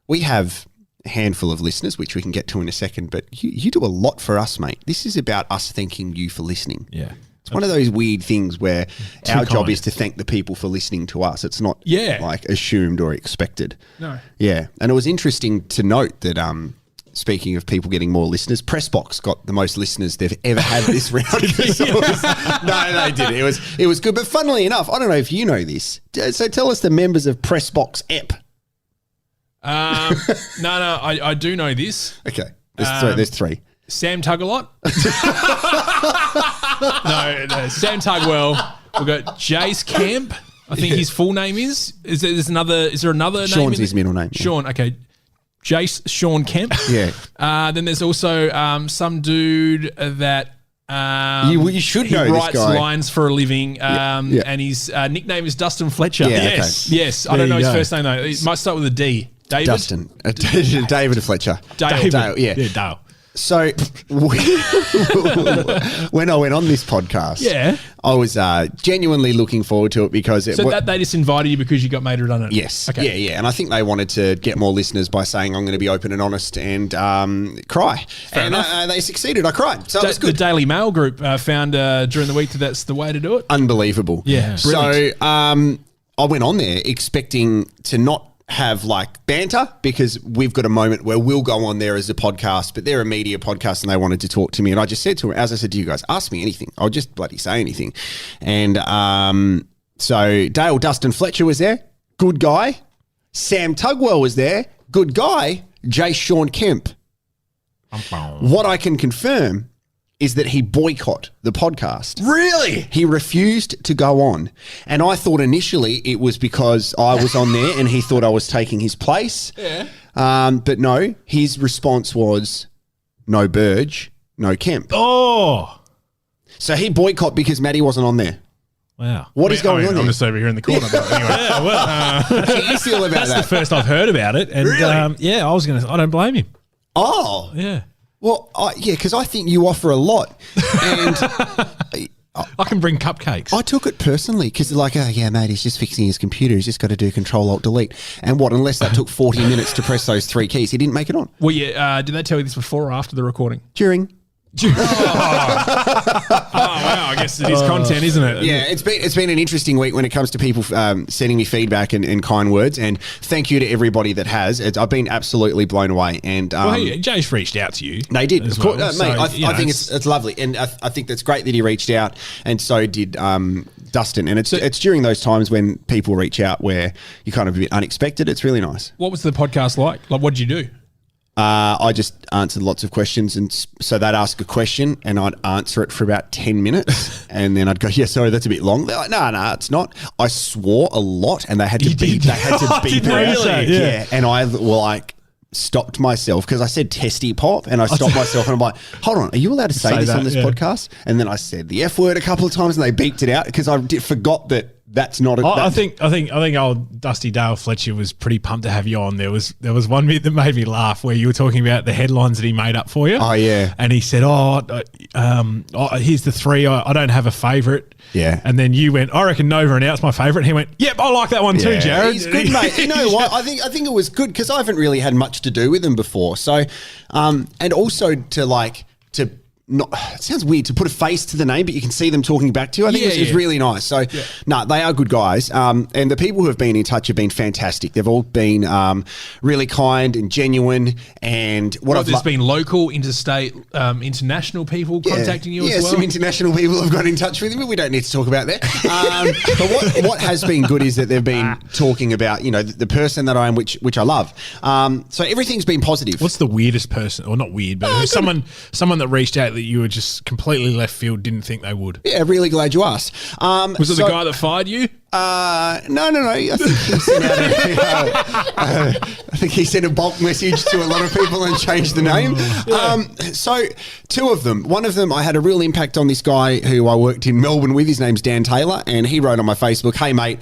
We have a handful of listeners, which we can get to in a second, but you do a lot for us, mate. This is about us thanking you for listening. Yeah. It's one of those weird things where our job is to thank the people for listening to us. It's not like assumed or expected. No. Yeah. And it was interesting to note that speaking of people getting more listeners, Pressbox got the most listeners they've ever had this round. No, they didn't. It was good. But funnily enough, I don't know if you know this. So tell us the members of Pressbox app. No, I do know this. Okay. There's three. Sam Tuggalot. No, Sam Tugwell. We've got Jase Kemp. I think his full name is. Is there another name? Sean's his middle name. Sean, okay. Sean Kemp. Yeah. Then there's also some dude that You should know he this writes guy. lines for a living, Yeah. and his nickname is Dustin Fletcher. Yeah, yes, okay. yes. I don't know his first name though. It might start with a D. David. Dustin. David Fletcher. Dale. Yeah. Dale. So when I went on this podcast, I was genuinely looking forward to it because they just invited you because you got made redundant. Yes. Okay. Yeah. And I think they wanted to get more listeners by saying I'm going to be open and honest and cry. Fair enough. They succeeded. I cried. So it was The good. Daily Mail group found during the week that's the way to do it. Unbelievable. Yeah. So I went on there expecting to not have like banter because we've got a moment where we'll go on there as a podcast, but they're a media podcast and they wanted to talk to me. And I just said to them, as I said to you guys, ask me anything. I'll just bloody say anything. And so Dustin Fletcher was there. Good guy. Sam Tugwell was there. Good guy. Jase Kemp. What I can confirm is that he boycotted the podcast. Really? He refused to go on. And I thought initially it was because I was on there and he thought I was taking his place. Yeah. But no, his response was no Burge, no Kemp. Oh. So he boycotted because Matty wasn't on there. Wow. What is going on I'm there? just over here in the corner. But anyway. Yeah, well, How do you feel about that's the that? first I've heard about it. And Really? I don't blame him. Oh. Yeah. Well, because I think you offer a lot. And I can bring cupcakes. I took it personally because they're like, oh, yeah, mate, he's just fixing his computer. He's just got to do Control-Alt-Delete. And unless that took 40 minutes to press those 3 keys, he didn't make it on. Well, yeah. Did they tell you this before or after the recording? During. Oh, wow. I guess it is content, isn't it? Yeah, it's been an interesting week when it comes to people sending me feedback and kind words. And thank you to everybody that has. I've been absolutely blown away. And Well, hey, Jase reached out to you. they did, as of course, well. mate. So, I think it's lovely, and I think that's great that he reached out, and so did Dustin. And it's during those times when people reach out where you're kind of a bit unexpected. It's really nice. What was the podcast like? Like, what did you do? I just answered lots of questions, and so they'd ask a question, and I'd answer it for about 10 minutes, and then I'd go, "Yeah, sorry, that's a bit long." They're like, "No, it's not." I swore a lot, and they had to beep. They had to beep Did it out. really? Yeah, and I stopped myself because I said testy pop, and I stopped myself, and I'm like, "Hold on, are you allowed to say this that, on this yeah. podcast?" And then I said the F word a couple of times, and they beeped it out because I forgot that. That's not. I think old Dusty Dale Fletcher was pretty pumped to have you on. There was one bit that made me laugh where you were talking about the headlines that he made up for you. Oh yeah, and he said, here's the 3. I don't have a favourite. Yeah, and then you went, I reckon Nova and Out's my favourite. And he went, yep, I like that one too, Jarrod. He's good, mate. You know what? I think it was good because I haven't really had much to do with him before. So, and also to. It sounds weird to put a face to the name, but you can see them talking back to you. I think it's really nice. So, they are good guys. And the people who have been in touch have been fantastic. They've all been really kind and genuine. And there's been local, interstate, international people contacting you as well? Yeah, some international people have got in touch with him, but we don't need to talk about that. But what has been good is that they've been talking about, the person that I am, which I love. So everything's been positive. What's the weirdest person, or not weird, but someone that reached out that you were just completely left field, didn't think they would? Yeah, really glad you asked. Was it the guy that fired you? No. I think he sent a bulk message to a lot of people and changed the name. So 2 of them. One of them, I had a real impact on this guy who I worked in Melbourne with. His name's Dan Taylor, and he wrote on my Facebook, "Hey mate,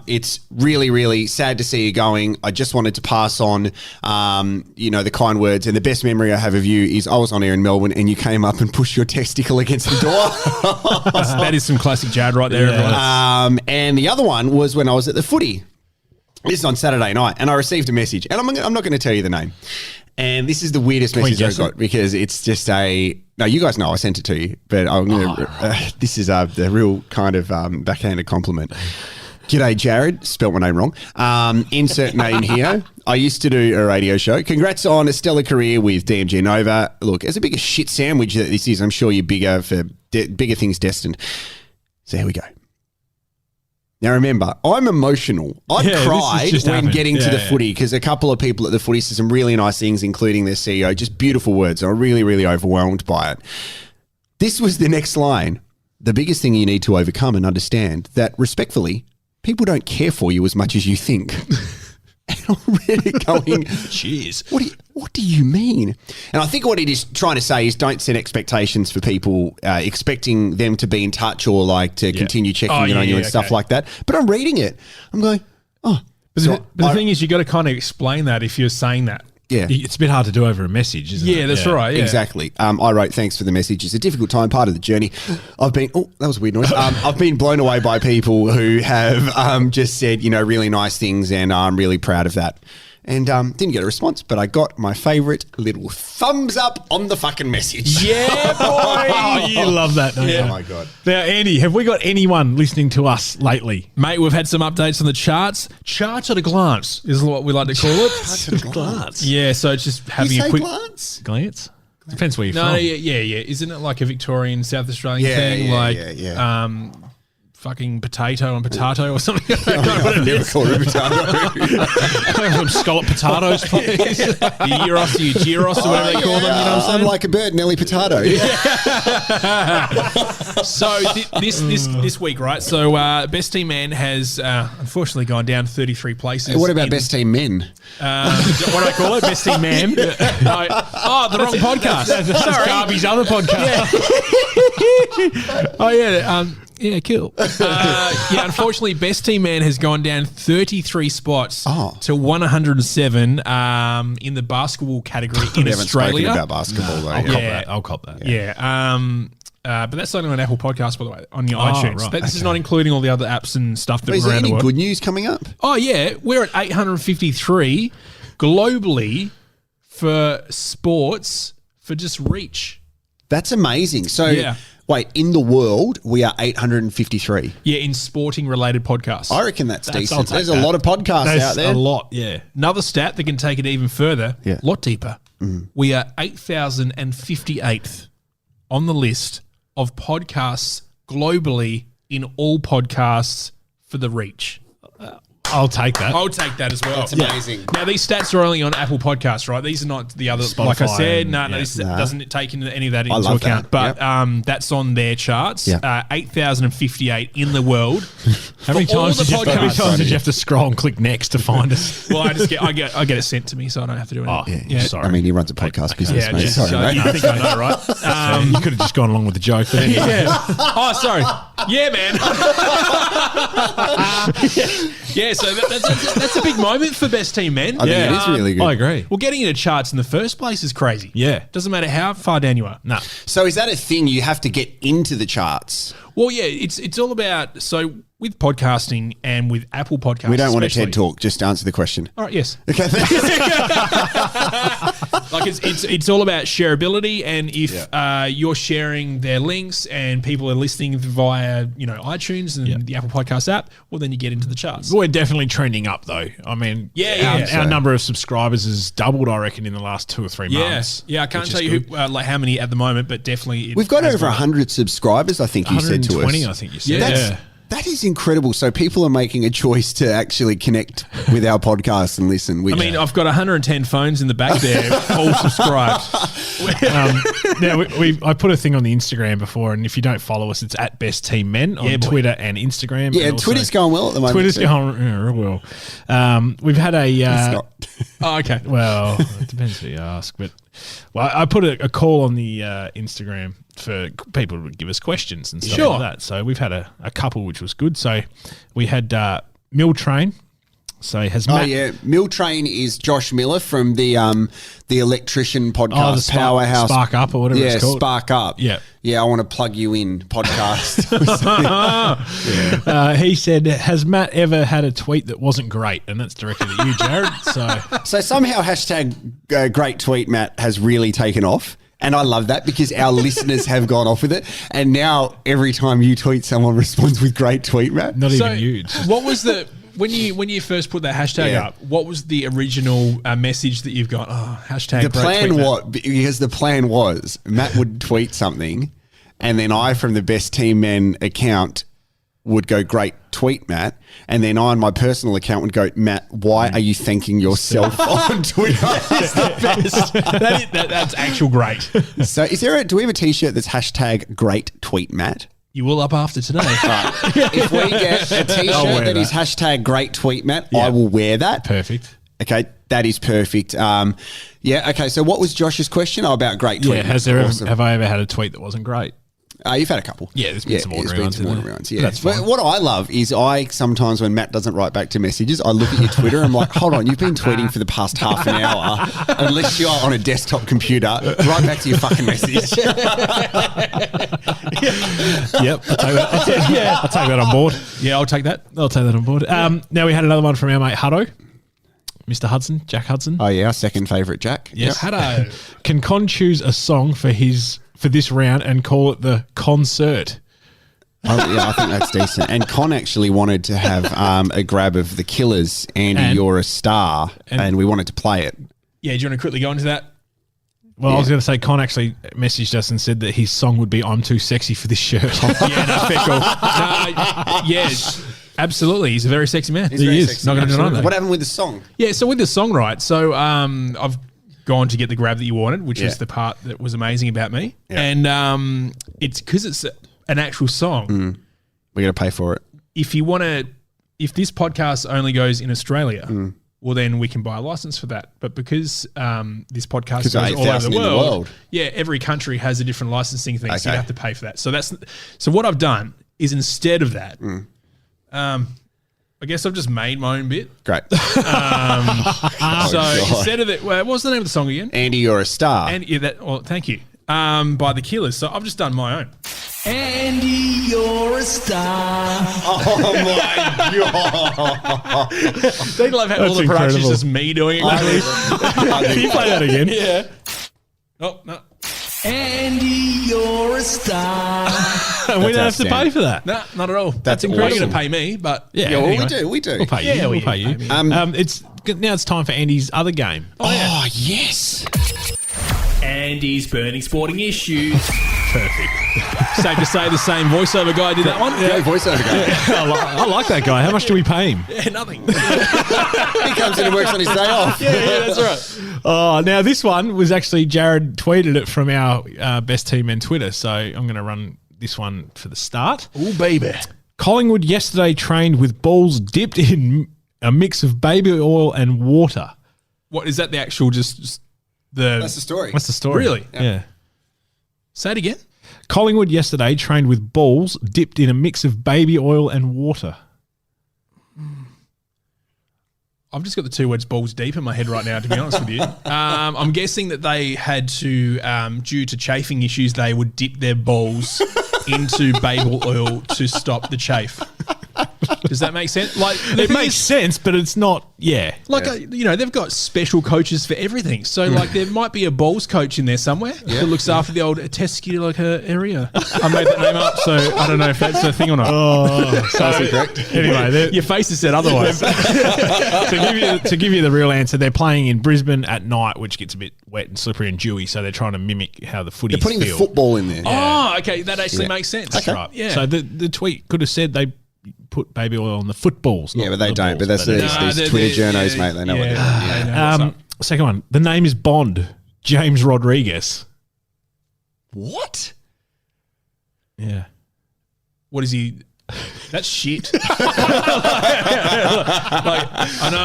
it's really, really sad to see you going. I just wanted to pass on, the kind words, and the best memory I have of you is I was on air in Melbourne and you came up and pushed your testicle against the door." That is some classic Jarrod right there, everyone. And the other one was when I was at the footy. This is on Saturday night, and I received a message, and I'm not going to tell you the name. And this is the weirdest message I got because it's just no, you guys know I sent it to you, but I'm going to. This is the real kind of backhanded compliment. G'day, Jarrod. Spelt my name wrong. Insert name here. I used to do a radio show. Congrats on a stellar career with DMG Nova. Look, as a big a shit sandwich that this is, I'm sure you're bigger for bigger things destined. So here we go. Now remember, I'm emotional. I cried when getting to the footy because a couple of people at the footy said some really nice things, including their CEO, just beautiful words. I'm really, really overwhelmed by it. This was the next line. The biggest thing you need to overcome and understand that, respectfully, people don't care for you as much as you think. And I'm really going, Jeez. what do you mean? And I think what it is trying to say is don't set expectations for people expecting them to be in touch or like to continue checking in on you and stuff like that. But I'm reading it. I'm going, oh. But the thing is, you got to kind of explain that if you're saying that. Yeah. It's a bit hard to do over a message, isn't it? Yeah, that's right. Yeah. Exactly. I wrote, thanks for the message. It's a difficult time, part of the journey. I've been, that was a weird noise. I've been blown away by people who have just said, really nice things, and I'm really proud of that. And didn't get a response, but I got my favourite little thumbs up on the fucking message. Yeah, boy. Oh, you love that, don't you? Oh, my God. Now, Andy, have we got anyone listening to us lately? Mate, we've had some updates on the charts. Charts at a glance is what we like to call it. Charts at a glance. Yeah, so it's just having You a say quick Glance? Depends where you're No, from. yeah. Isn't it like a Victorian, South Australian thing? Yeah. Fucking potato and potato or something. I've never called it a potato. Some scallop potatoes. The gyros or whatever they call them. You know what I'm saying? I'm like a bird, Nelly Potato. So this week, right? So Best Team Man has unfortunately gone down 33 places. What about Best Team Men? What do I call it? Best Team Man? No. Oh, the wrong podcast. Sorry. Darby's other podcast. Oh, yeah. Yeah, cool. Unfortunately, Best Team Man has gone down 33 spots to 107 in the basketball category in We haven't Australia. spoken about basketball, though. I'll cop that. Yeah. But that's only on Apple Podcasts, by the way, on your iTunes. Right, This is not including all the other apps and stuff that Is are there around the any world. good news coming up? Oh, yeah. We're at 853 globally for sports for just reach. That's amazing. So, Yeah. wait, in the world, we are 853. Yeah, in sporting-related podcasts. I reckon that's I'll decent. take There's that. a lot of podcasts There's out there. a lot, yeah. Another stat that can take it even further, Yeah. a lot deeper. We are 8,058th on the list of podcasts globally in all podcasts for the reach. I'll take that. I'll take that as well. That's amazing. Now, these stats are only on Apple Podcasts, right? These are not the other, like I Spotify said, and- this doesn't take any of that into love account. that. But that's on their charts. Yeah. 8,058 in the world. How many For all times the did podcasts. you have to scroll and click next to find us? Well, I get it sent to me, so I don't have to do anything. Yeah, sorry. I mean, he runs a podcast business, Yeah, mate. just, Sorry, mate. you think I know, right? You could have just gone along with the joke. But anyway. Yeah. Oh, sorry. Yeah, man. Yeah, so that's a big moment for Best Team Men. I think it is really good. I agree. Well, getting into charts in the first place is crazy. Yeah. Doesn't matter how far down you are. No. So is that a thing? You have to get into the charts. Well, yeah, it's all about, so with podcasting and with Apple Podcasts. We don't want a especially- TED talk. Just answer the question. All right, yes. Okay. Like it's all about shareability, and if you're sharing their links and people are listening via iTunes and the Apple Podcast app, well then you get into the charts. We're definitely trending up, though. I mean, our number of subscribers has doubled, I reckon, in the last 2 or 3 months. Yeah, I can't tell you how many at the moment, but definitely We've got over 100 subscribers, I think you said to us. 120, I think you said. Yeah. That is incredible. So people are making a choice to actually connect with our podcast and listen. I mean, I've got 110 phones in the back there, all subscribed. I put a thing on the Instagram before, and if you don't follow us, it's at Best Team Men on Twitter and Instagram. yeah, and also- Twitter's going well at the moment. Twitter's going real well. We've had a... It's not. Oh, okay. Well, it depends who you ask, but I put a call on the Instagram for people to give us questions and stuff like that. So we've had a couple, which was good. So we had Mill Train. So has Matt, Mill Train is Josh Miller from the electrician podcast, the Powerhouse. Spark Up or whatever it's called. Spark Up. Yeah. Yeah, I want to plug you in podcast. he said, has Matt ever had a tweet that wasn't great? And that's directed at you, Jarrod. So somehow hashtag great tweet, Matt, has really taken off. And I love that because our listeners have gone off with it. And now every time you tweet, someone responds with great tweet, Matt. Not even you. What was the... When you first put that hashtag up, what was the original message that you've got? Oh, hashtag The great plan tweet, Matt. what? Because the plan was Matt would tweet something, and then I, from the Best Team Men account, would go, great tweet, Matt. And then I, on my personal account, would go, Matt, why are you thanking yourself on Twitter? That's the best. That's actual great. So do we have a t-shirt that's hashtag great tweet, Matt? You will up after today. If we get a t-shirt that is hashtag great tweet, Matt, I will wear that. Perfect. Okay, that is perfect. Okay, so what was Josh's question? About great tweet. Have I ever had a tweet that wasn't great? You've had a couple. Yeah, there's been some ordinary ones. Yeah. That's fine. But what I love is sometimes when Matt doesn't write back to messages, I look at your Twitter and I'm like, hold on, you've been tweeting for the past half an hour. Unless you're on a desktop computer, write back to your fucking message. Yep, I'll take that. I'll take that on board. Yeah, I'll take that. On board. Now we had another one from our mate Hutto. Mr. Hudson, Jack Hudson. Oh yeah, our second favourite Jack. Yes. Yep. Hutto. Can Con choose a song for this round and call it the concert? I think that's decent. And Con actually wanted to have a grab of the Killers, Andy, You're a Star, and we wanted to play it. Yeah, do you want to quickly go into that? Well, I was going to say, Con actually messaged us and said that his song would be "I'm Too Sexy for This Shirt." Yes, absolutely. He's a very sexy man. He is. Not going to deny that. What happened with the song? Yeah, so with the song, right? So I've gone to get the grab that you wanted, which is the part that was amazing about me. Yeah. And it's because it's an actual song. We're going to pay for it. If this podcast only goes in Australia, well, then we can buy a license for that. But because this podcast goes all over the world, every country has a different licensing thing, so you have to pay for that. So what I've done is instead of that, I guess I've just made my own bit. Great. Instead of it, what's the name of the song again? Andy, You're a Star. Thank you. By the Killers. So I've just done my own. Andy, you're a star. Oh my God. Don't you love how all the production's just me doing it? Can you play that again? Yeah. Oh, no. Andy, you're a star. And we don't have to pay for that. No, not at all. That's incredible. awesome. You're going to pay me, but anyway. we do. We'll pay you. Yeah, we'll pay you. Now it's time for Andy's other game. Oh yes. Andy's burning sporting issues. Perfect. Safe to say the same voiceover guy did that one. Yeah, voiceover guy. I like that guy. How much do we pay him? Yeah, nothing. He comes in and works on his day off. Yeah, that's right. Oh, now this one was actually Jarrod tweeted it from our best team men Twitter. So I'm going to run this one for the start. Oh, baby. Collingwood yesterday trained with balls dipped in a mix of baby oil and water. What is that? The actual just the. That's the story. That's the story. Really? Yeah. Say it again. Collingwood yesterday trained with balls dipped in a mix of baby oil and water. I've just got the two words balls deep in my head right now, to be honest with you. I'm guessing that they had to, due to chafing issues, they would dip their balls into baby oil to stop the chafe. Does that make sense? Like it makes sense, but it's not. Yeah, they've got special coaches for everything. So like there might be a balls coach in there somewhere that looks after the old testicular area. I made that name up, so I don't know if that's a thing or not. Oh, so correct. Anyway, your face has said otherwise. to give you the real answer, they're playing in Brisbane at night, which gets a bit wet and slippery and dewy. So they're trying to mimic how the footy. They're putting the football in there. Oh, okay, that actually makes sense. That's right. Yeah. So the tweet could have said they put baby oil on the footballs. Yeah, but they don't. But that's these Twitter journos, mate. They know what they're doing. Second one. The name is Bond. James Rodriguez. What? Yeah. What is he? That's shit.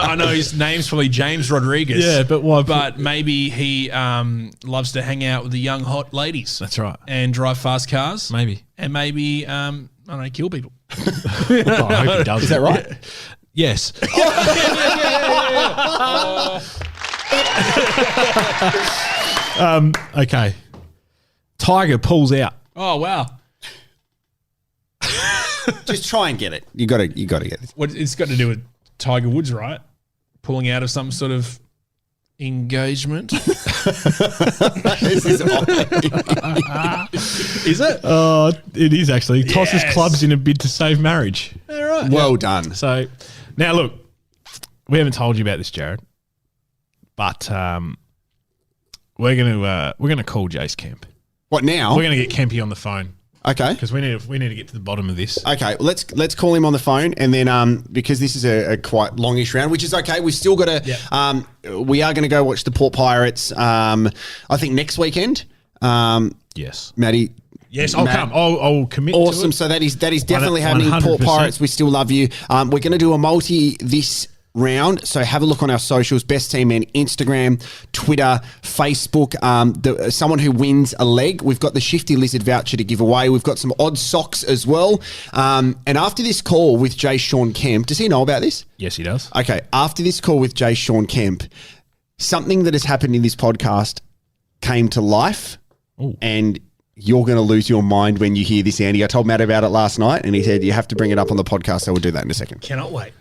I know his name's probably James Rodriguez. Yeah, but why? But maybe he loves to hang out with the young hot ladies. That's right. And drive fast cars. Maybe. And maybe I don't know, kill people. I hope he does. Is that right? Yes. Okay. Tiger pulls out. Oh wow. Just try and get it. You got to get it. What it's got to do with Tiger Woods, right? Pulling out of some sort of engagement. Is it? It is actually. Yes. Tosses clubs in a bid to save marriage. All right. Well done. So now look, we haven't told you about this, Jarrod, but we're gonna call Jase Kemp. What now? We're gonna get Kempy on the phone. Okay. Because we need to get to the bottom of this. Okay, let's call him on the phone, and then because this is a quite longish round, which is okay. We've still got to. Yeah. We are going to go watch the Port Pirates. I think next weekend. Yes, Matty. Yes, I'll come. I'll commit. Awesome. To it. So that is definitely happening. 100%. Port Pirates. We still love you. We're going to do a multi this round. So have a look on our socials, Best Team Men, Instagram, Twitter, Facebook. Someone who wins a leg, we've got the Shifty Lizard voucher to give away. We've got some odd socks as well. And after this call with Jase Kemp, does he know about this? Yes, he does. Okay, after this call with Jase Kemp, something that has happened in this podcast came to life. Ooh. And you're going to lose your mind when you hear this, Andy. I told Matt about it last night, and he said you have to bring it up on the podcast, so we'll do that in a second. Cannot wait.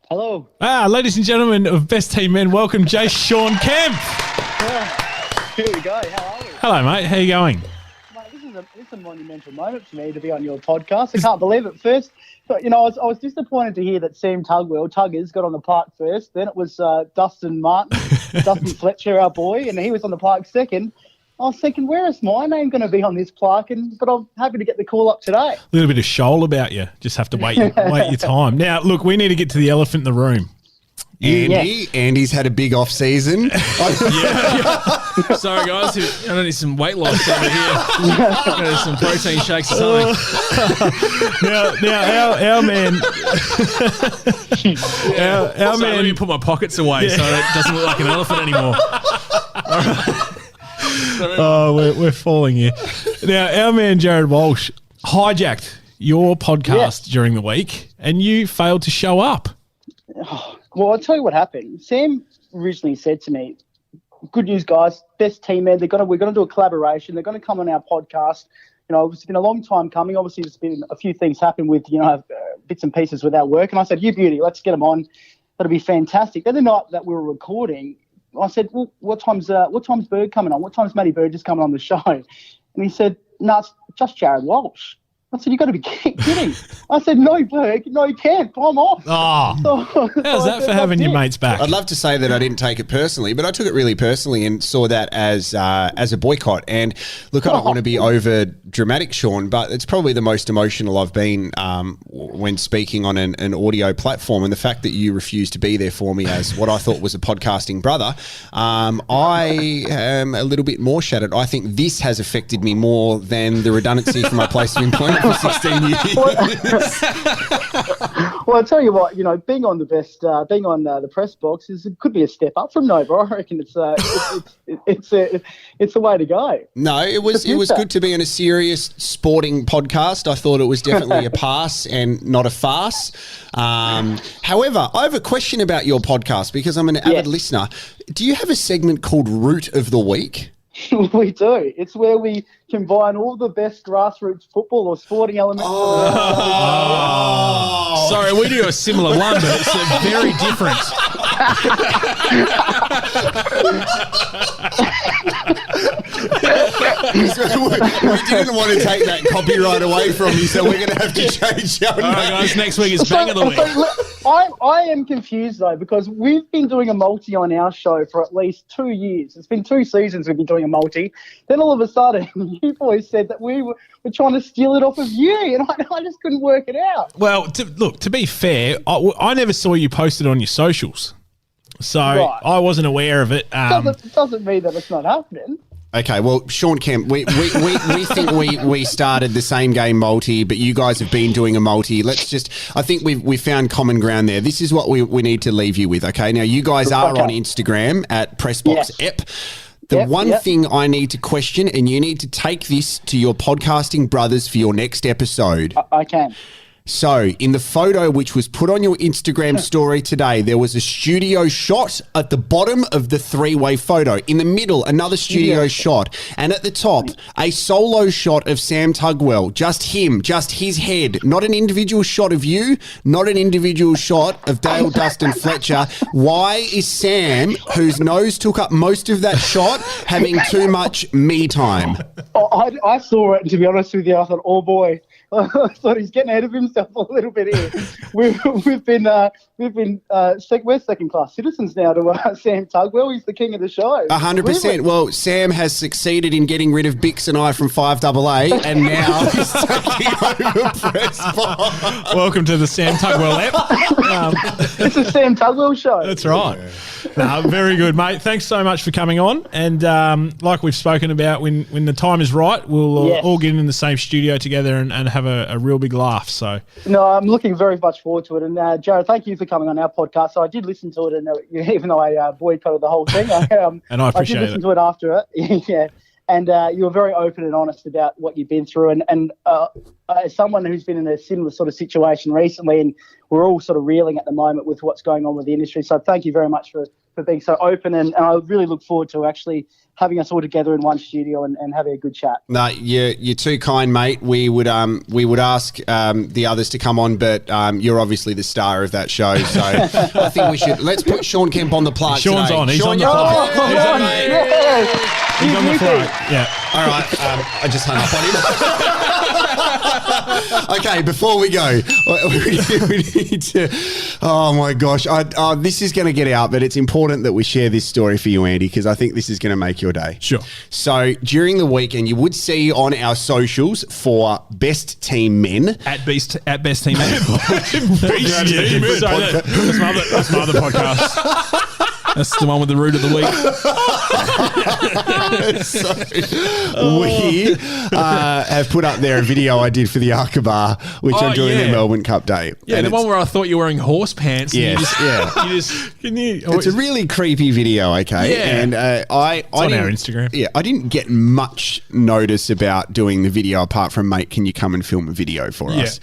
Hello. Ladies and gentlemen of Best Team Men, welcome Jase Kemp. Here we go. How are you? Hello, mate. How you going? Mate, this is a monumental moment for me to be on your podcast. I can't believe it. First, but, I was disappointed to hear that Sam Tuggers got on the park first. Then it was Dustin Fletcher, our boy, and he was on the park second. I was thinking, where is my name going to be on this plaque? But I'm happy to get the call up today. A little bit of shoal about you. Just have to wait your time. Now, look, we need to get to the elephant in the room. Andy's had a big off season. Sorry, guys. I need some weight loss over here. Some protein shakes or something. Now, our man. Our man. Let me put my pockets away so it doesn't look like an elephant anymore. All right. Oh, we're falling here. Now, our man Jarrod Walsh hijacked your podcast during the week, and you failed to show up. Well, I'll tell you what happened. Sam originally said to me, good news, guys, Best Team Men, we're going to do a collaboration. They're going to come on our podcast. It's been a long time coming. Obviously, there's been a few things happen with, bits and pieces with our work. And I said, you beauty, let's get them on. That'll be fantastic. Then the night that we were recording, I said, well, what time's Bird coming on? What time's Matty Bird just coming on the show? And he said, no, it's just Jarrod Walsh. I said, you got to be kidding. I said, no, Berg, no, you can't. I'm off. How's that for having your mates back? I'd love to say that I didn't take it personally, but I took it really personally and saw that as a boycott. And look, I don't want to be over dramatic, Sean, but it's probably the most emotional I've been when speaking on an audio platform. And the fact that you refused to be there for me as what I thought was a podcasting brother, I am a little bit more shattered. I think this has affected me more than the redundancy from my place of employment for 16 years. Well, I'll tell you what, being on the press box could be a step up from Nova. I reckon it's the way to go. No, it was good to be on a serious sporting podcast. I thought it was definitely a pass and not a farce. However, I have a question about your podcast because I'm an avid listener. Do you have a segment called Root of the Week? We do. It's where we combine all the best grassroots football or sporting elements. Sorry, we do a similar one, but it's very different. We didn't want to take that copyright away from you, so we're going to have to change our name. All right, guys, next week is Bang of the Week. I am confused, though, because we've been doing a multi on our show for at least 2 years. It's been 2 seasons we've been doing a multi. Then all of a sudden, you boys said that we were trying to steal it off of you, and I just couldn't work it out. Well, to be fair, I never saw you posted on your socials, so I wasn't aware of it. Doesn't mean that it's not happening. Okay, well, Sean Kemp, we think we started the same game multi, but you guys have been doing a multi. I think we found common ground there. This is what we need to leave you with, okay? Now, you guys are on Instagram at PressboxEp. The one thing I need to question, and you need to take this to your podcasting brothers for your next episode. I can. So, in the photo which was put on your Instagram story today, there was a studio shot at the bottom of the three-way photo. In the middle, another studio shot. And at the top, a solo shot of Sam Tugwell. Just him, just his head. Not an individual shot of you, not an individual shot of Dale, Dustin Fletcher. Why is Sam, whose nose took up most of that shot, having too much me time? I saw it, and to be honest with you, I thought, oh boy. I thought he's getting ahead of himself a little bit here. We're second-class citizens now to Sam Tugwell. He's the king of the show. 100%. Really? Well, Sam has succeeded in getting rid of Bix and I from 5AA, and now he's taking over Press Box. Welcome to the Sam Tugwell app. It's a Sam Tugwell show. That's right. No, very good, mate. Thanks so much for coming on. And like we've spoken about, when the time is right, we'll all get in the same studio together and have have a real big laugh. So No, I'm looking very much forward to it. And Jarrod, thank you for coming on our podcast. So I did listen to it, and even though I boycotted the whole thing, and I appreciate did listen to it after it. Yeah. And you were very open and honest about what you've been through. And as someone who's been in a similar sort of situation recently, and we're all sort of reeling at the moment with what's going on with the industry. So thank you very much for being so open. And I really look forward to actually having us all together in one studio and having a good chat. No, you're too kind, mate. We would ask the others to come on, but you're obviously the star of that show. So I think let's put Jase Kemp on the plug. Sean's today. on. He's Sean, on the you're plug. He's on the flight. Yeah. All right. I just hung up on him. Okay, before we go, we need to. Oh my gosh, this is going to get out, but it's important that we share this story for you, Andy, because I think this is going to make your day. Sure. So during the weekend, you would see on our socials for Best Team Men At best team man. That's my other podcast. That's the one with the root of the week. So we have put up there a video I did for the Bar, which I'm doing the Melbourne Cup Day. Yeah, and the one where I thought you were wearing horse pants. Yes, it's a really creepy video, okay? Yeah. And I on our Instagram. Yeah, I didn't get much notice about doing the video apart from, mate, can you come and film a video for us?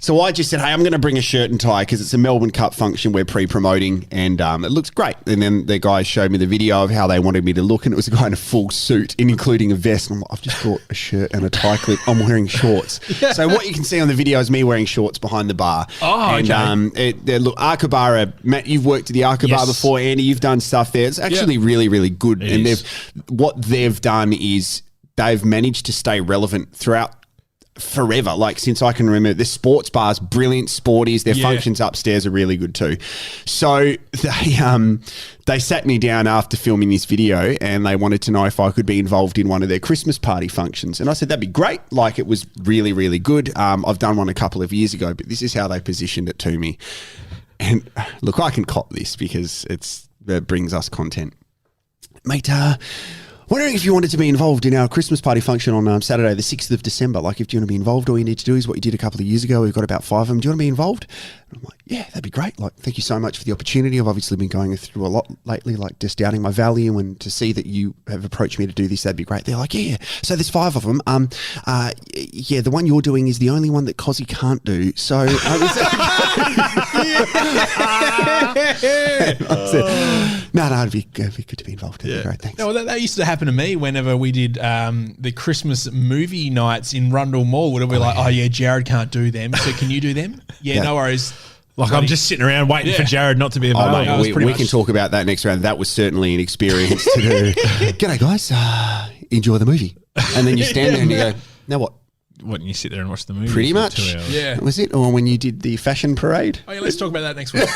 So I just said, hey, I'm going to bring a shirt and tie because it's a Melbourne Cup function we're pre-promoting, and it looks great. And then the guys showed me the video of how they wanted me to look, and it was a guy in a full suit, including a vest. And I'm like, I've just brought a shirt and a tie clip. I'm wearing shorts. So what you can see on the video is me wearing shorts behind the bar. Oh, okay. Look, Bar, Matt, you've worked at the Bar before. Andy, you've done stuff there. It's actually really, really good. What they've done is they've managed to stay relevant throughout forever, like since I can remember. The sports bars, brilliant sporties. Their functions upstairs are really good too. So they sat me down after filming this video and they wanted to know if I could be involved in one of their Christmas party functions. And I said, that'd be great. Like, it was really, really good. I've done one a couple of years ago, but this is how they positioned it to me. And look, I can cop this because it brings us content. Mate, wondering if you wanted to be involved in our Christmas party function on Saturday, the 6th of December. Like, if you want to be involved, all you need to do is what you did a couple of years ago. We've got about 5 of them. Do you want to be involved? And I'm like, yeah, that'd be great. Like, thank you so much for the opportunity. I've obviously been going through a lot lately, like just doubting my value, and to see that you have approached me to do this, that'd be great. They're like, yeah. So there's 5 of them. The one you're doing is the only one that Cozzy can't do. So I said, no, it'd be good to be involved. It'd be great, thanks. No, well, that used to happen to me whenever we did the Christmas movie nights in Rundle Mall. We'd be like, oh yeah, Jarrod can't do them, so can you do them? Yeah, no worries. Like, I'm just sitting around waiting for Jarrod not to be involved. Oh, mate, we can talk about that next round. That was certainly an experience to do. G'day, guys. Enjoy the movie. And then you stand there and you go, now what? What, and you sit there and watch the movie? Pretty much. 2 hours. Yeah. That was it? Or when you did the fashion parade? Oh yeah, let's talk about that next week.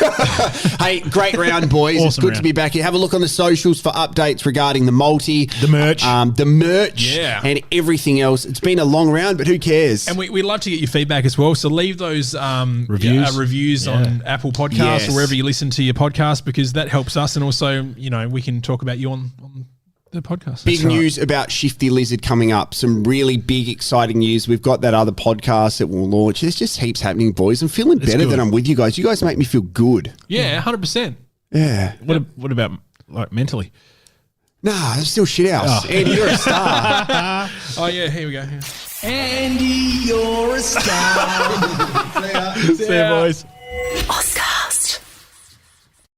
Hey, great round, boys. Awesome it's good round. to be back here. Have a look on the socials for updates regarding the multi. The merch. And everything else. It's been a long round, but who cares? And we'd love to get your feedback as well. So leave those reviews on Apple Podcasts or wherever you listen to your podcast, because that helps us. And also, we can talk about you on the podcast. Big news about Shifty Lizard coming up. Some really big, exciting news. We've got that other podcast that will launch. There's just heaps happening, boys. I'm feeling better than I'm with you guys. You guys make me feel good. Yeah, 100%. Yeah. What about, like, mentally? Nah, there's still shit house. Andy, you're a star. Oh yeah, here we go. Andy, you're a star. See ya, boys.